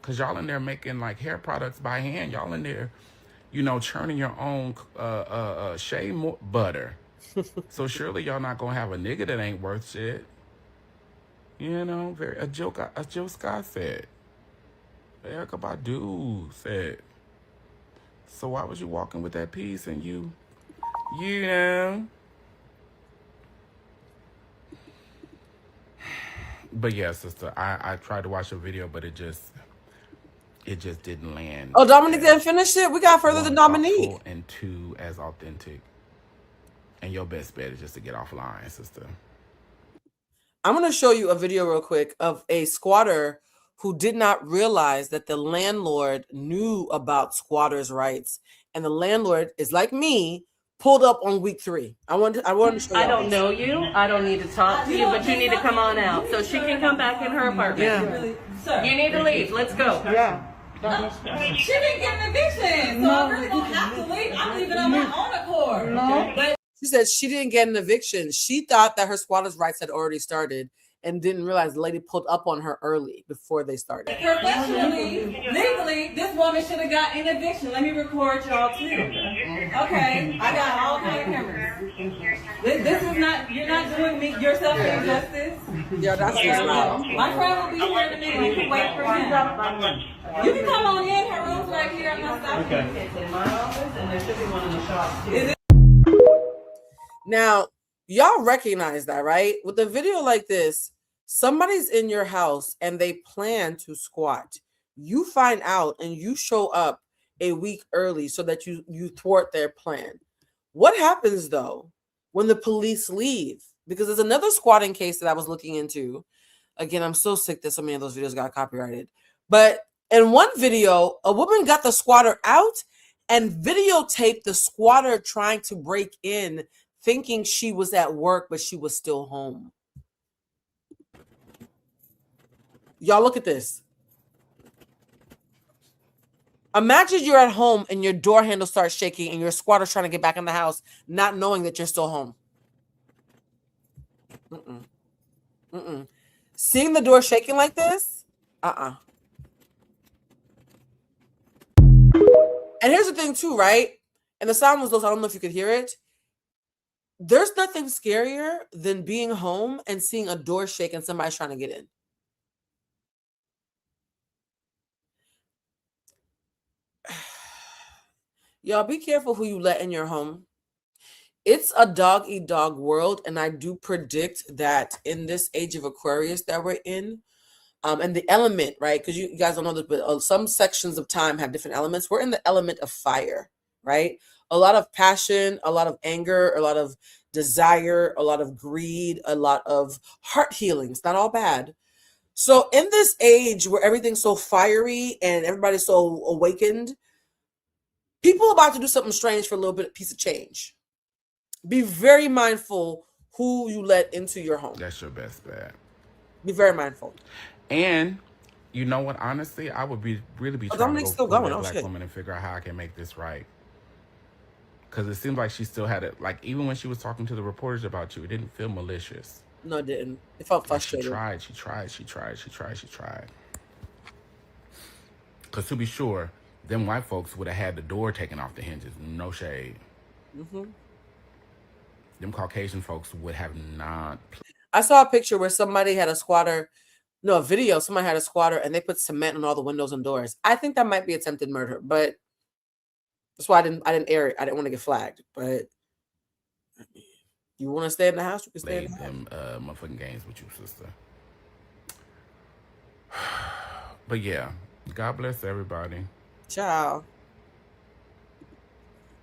Cause y'all in there making like hair products by hand. Y'all in there, churning your own shea butter. So surely y'all not gonna have a nigga that ain't worth shit. A Jill Scott said. Erykah Badu said. So why was you walking with that piece and you know? But yeah, sister, I tried to watch a video, but it just didn't land. Oh, Dominique didn't finish it? We got further than Dominique. And 2, as authentic. And your best bet is just to get offline, sister. I'm going to show you a video real quick of a squatter who did not realize that the landlord knew about squatters' rights. And the landlord is like me, pulled up on week 3. I wanted to show you. I don't know you. I don't need to talk to you, but you need to come on out so she can come back in her apartment. Yeah. You need to leave. Let's go. Yeah. She didn't get an eviction, so I really don't have to leave. I'm leaving on my own accord. No. But she said she didn't get an eviction. She thought that her squatters' rights had already started and didn't realize the lady pulled up on her early before they started. Professionally, legally, this woman should have got an eviction. Let me record y'all too. Okay, I got all kind of cameras. This is not, you're not doing me yourself any justice. Yeah, that's just loud. My friend will be here in a minute. You can wait for him. You can come on in. Her room's right here. I'm not stopping. Okay. It's in my office, and there should be one in the shop too. Now, y'all recognize that, right? With a video like this, somebody's in your house and they plan to squat. You find out and you show up a week early so that you thwart their plan. What happens though when the police leave? Because there's another squatting case that I was looking into. Again, I'm so sick that so many of those videos got copyrighted. But in one video, a woman got the squatter out and videotaped the squatter trying to break in thinking she was at work, but she was still home. Y'all look at this. Imagine you're at home and your door handle starts shaking and your squatter's trying to get back in the house, not knowing that you're still home. Seeing the door shaking like this? And here's the thing too, right? And the sound was low, so I don't know if you could hear it. There's nothing scarier than being home and seeing a door shake and somebody's trying to get in. Y'all be careful who you let in your home. It's a dog-eat-dog world, and I do predict that in this age of Aquarius that we're in, and the element, right? Because you guys don't know this, but some sections of time have different elements. We're in the element of fire, right? A lot of passion, a lot of anger, a lot of desire, a lot of greed, a lot of heart healing. It's not all bad. So in this age where everything's so fiery and everybody's so awakened, people are about to do something strange for a little bit of piece of change. Be very mindful who you let into your home. That's your best bet. Be very mindful. And you know what? Honestly, I would really be trying to go still pull going. that black woman and figure out how I can make this right. Because it seems like she still had it. Like, even when she was talking to the reporters about you, it didn't feel malicious. No, it didn't. It felt frustrated. She tried. Because to be sure, them white folks would have had the door taken off the hinges. No shade. Them Caucasian folks would have not. I saw a picture where somebody had a squatter. No, a video. Somebody had a squatter and they put cement on all the windows and doors. I think that might be attempted murder, but that's why I didn't air it. I didn't want to get flagged. But you want to stay in the house, you can stay in the house. Them motherfucking games with you, sister. But yeah, God bless everybody. Ciao.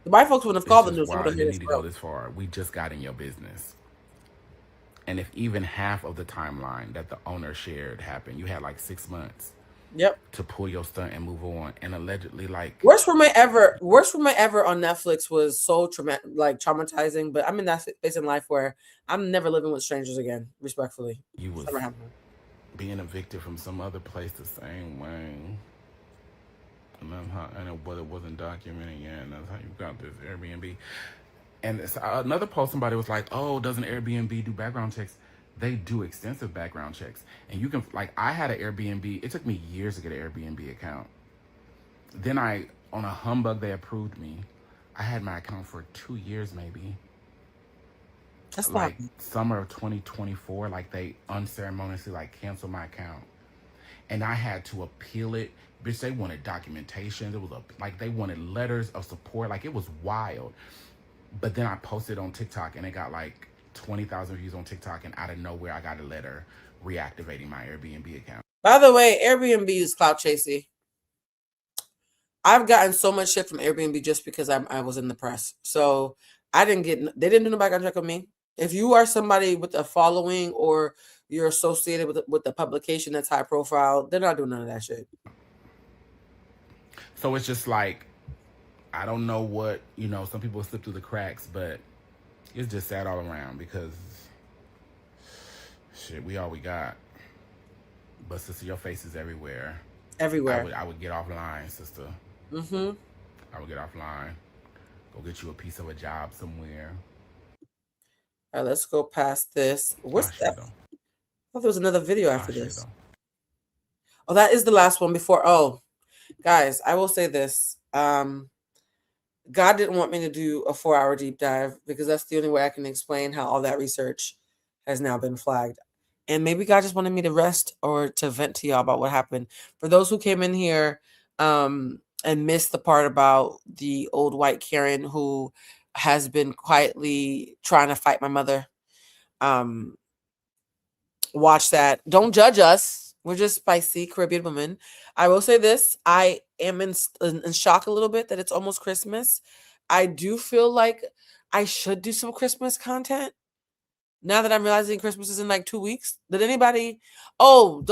The white folks wouldn't have called the news. Why you need to go this far. We just got in your business. And if even half of the timeline that the owner shared happened, you had like 6 months. Yep. To pull your stunt and move on. And allegedly, like, worst roommate ever on Netflix was so traumatizing. But I'm in that phase in life where I'm never living with strangers again, respectfully. You was being evicted from some other place the same way. But it wasn't documented yet, and that's how you got this Airbnb. And another post, somebody was like, "Oh, doesn't Airbnb do background checks?" They do extensive background checks, and you can I had an Airbnb. It took me years to get an Airbnb account. Then on a humbug, they approved me. I had my account for 2 years, maybe. That's summer of 2024. They unceremoniously canceled my account, and I had to appeal it. Bitch, they wanted documentation. It was they wanted letters of support. It was wild. But then I posted on TikTok and it got 20,000 views on TikTok, and out of nowhere I got a letter reactivating my Airbnb account. By the way, Airbnb is clout chasing. I've gotten so much shit from Airbnb just because I was in the press. So they didn't do no background check on me. If you are somebody with a following or you're associated with the publication that's high profile, they're not doing none of that shit. So it's just I don't know what, some people slip through the cracks, but it's just sad all around because shit, we all we got. But sister, your face is everywhere. Everywhere. I would get offline, sister. I would get offline. Go get you a piece of a job somewhere. All right, let's go past this. What's that? I thought there was another video after this. Oh, that is the last one before. Oh, guys, I will say this. God didn't want me to do a 4-hour deep dive because that's the only way I can explain how all that research has now been flagged. And maybe God just wanted me to rest or to vent to y'all about what happened. For those who came in here and missed the part about the old white Karen who has been quietly trying to fight my mother, watch that. Don't judge us. We're just spicy Caribbean women. I will say this. I am in shock a little bit that it's almost Christmas. I do feel like I should do some Christmas content. Now that I'm realizing Christmas is in 2 weeks. Did anybody? Oh,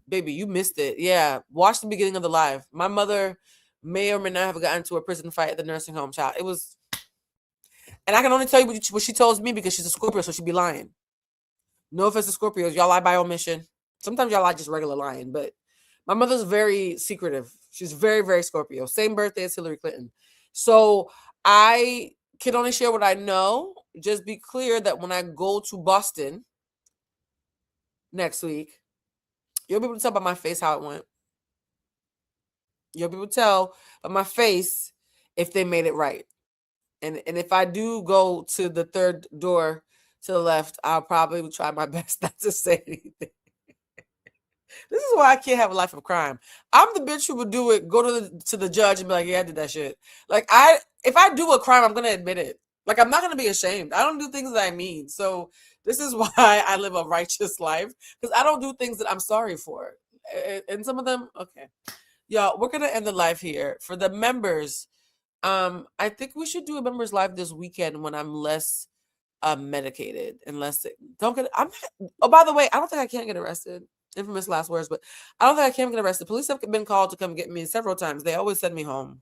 baby, you missed it. Yeah. Watch the beginning of the live. My mother may or may not have gotten into a prison fight at the nursing home, child. And I can only tell you what she tells me because she's a Scorpio, so she'd be lying. No offense to Scorpios. Y'all lie by omission. Sometimes y'all lie just regular lying, but my mother's very secretive. She's very, very Scorpio. Same birthday as Hillary Clinton. So I can only share what I know. Just be clear that when I go to Boston next week, you'll be able to tell by my face how it went. You'll be able to tell by my face if they made it right. And if I do go to the third door to the left, I'll probably try my best not to say anything. This is why I can't have a life of crime. I'm the bitch who would do it, go to the judge and be like, yeah, I did that shit. Like, if I do a crime, I'm going to admit it. Like, I'm not going to be ashamed. I don't do things that I mean. So this is why I live a righteous life, because I don't do things that I'm sorry for. And some of them, okay. Y'all, we're going to end the live here. For the members, I think we should do a members live this weekend when I'm less medicated and less, oh, by the way, I don't think I can't get arrested. Infamous last words, but I don't think I can get arrested. Police have been called to come get me several times. They always send me home.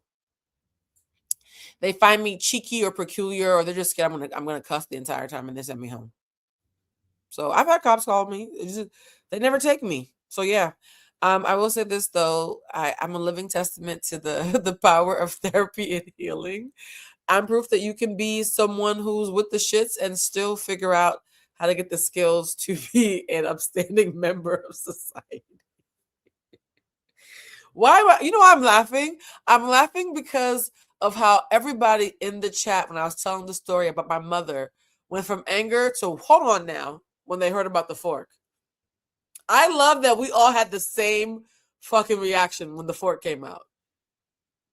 They find me cheeky or peculiar, or they're just scared I'm gonna cuss the entire time, and they send me home. So I've had cops call me. They never take me. So yeah. I will say this though, I'm a living testament to the power of therapy and healing. I'm proof that you can be someone who's with the shits and still figure out how to get the skills to be an upstanding member of society. Why? You know why I'm laughing? I'm laughing because of how everybody in the chat, when I was telling the story about my mother, went from anger to hold on now when they heard about the fork. I love that we all had the same fucking reaction when the fork came out.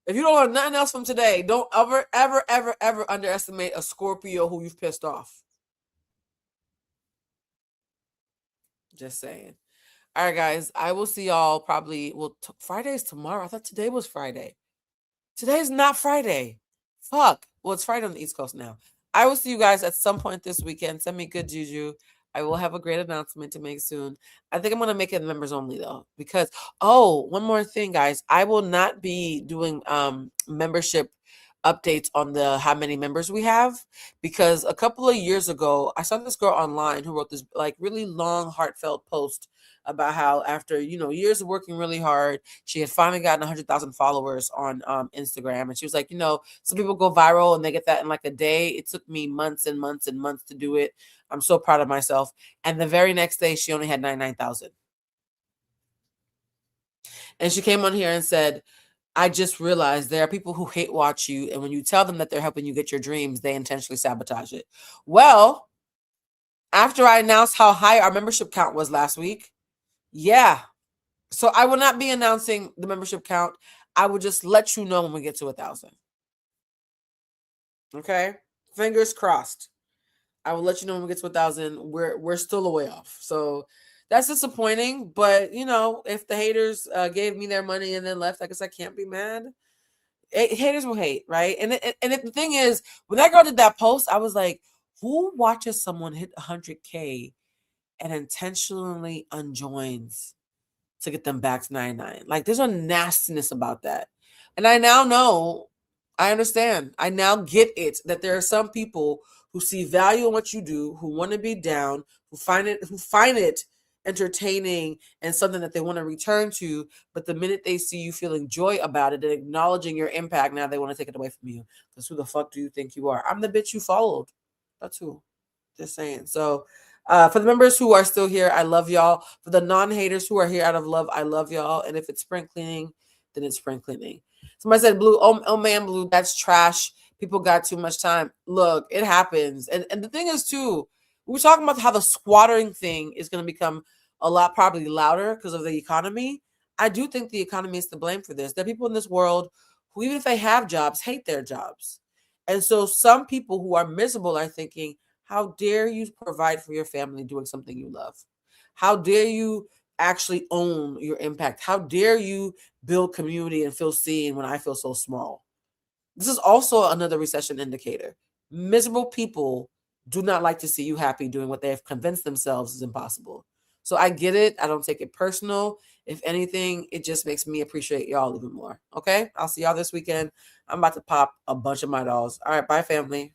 If you don't learn nothing else from today, don't ever underestimate a Scorpio who you've pissed off. Just saying. All right, guys. I will see y'all probably. Well, Friday's tomorrow. I thought today was Friday. Today's not Friday. Fuck. Well, it's Friday on the East Coast now. I will see you guys at some point this weekend. Send me good juju. I will have a great announcement to make soon. I think I'm going to make it members only, though. Because, one more thing, guys. I will not be doing membership updates on the how many members we have, because a couple of years ago I saw this girl online who wrote this like really long heartfelt post about how after years of working really hard, she had finally gotten 100,000 followers on Instagram, and she was like, some people go viral and they get that in like a day. It took me months and months and months to do it. I'm so proud of myself. And the very next day she only had 99,000, and she came on here and said, I just realized there are people who hate watch you, and when you tell them that they're helping you get your dreams, they intentionally sabotage it. Well, after I announced how high our membership count was last week, yeah. So I will not be announcing the membership count. I will just let you know when we get to 1,000. Okay? Fingers crossed. I will let you know when we get to 1,000. We're still a way off. So that's disappointing, but if the haters gave me their money and then left, I guess I can't be mad. Haters will hate, right? And if the thing is, when that girl did that post, I was like, who watches someone hit 100K and intentionally unjoins to get them back to 99? Like, there's a nastiness about that. And I now know, I understand. I now get it, that there are some people who see value in what you do, who want to be down, who find it entertaining and something that they want to return to, but the minute they see you feeling joy about it and acknowledging your impact, now they want to take it away from you. Because who the fuck do you think you are? I'm the bitch you followed. That's who. Just saying. So for the members who are still here, I love y'all. For the non-haters who are here out of love, I love y'all. And if it's spring cleaning, then it's spring cleaning. Somebody said, Blue, oh man, Blue, that's trash. People got too much time. Look, it happens. And the thing is, too, we were talking about how the squattering thing is going to become a lot probably louder because of the economy. I do think the economy is to blame for this. There are people in this world who, even if they have jobs, hate their jobs. And so some people who are miserable are thinking, how dare you provide for your family doing something you love? How dare you actually own your impact? How dare you build community and feel seen when I feel so small? This is also another recession indicator. Miserable people do not like to see you happy doing what they have convinced themselves is impossible. So I get it. I don't take it personal. If anything, it just makes me appreciate y'all even more. Okay? I'll see y'all this weekend. I'm about to pop a bunch of my dolls. All right. Bye, family.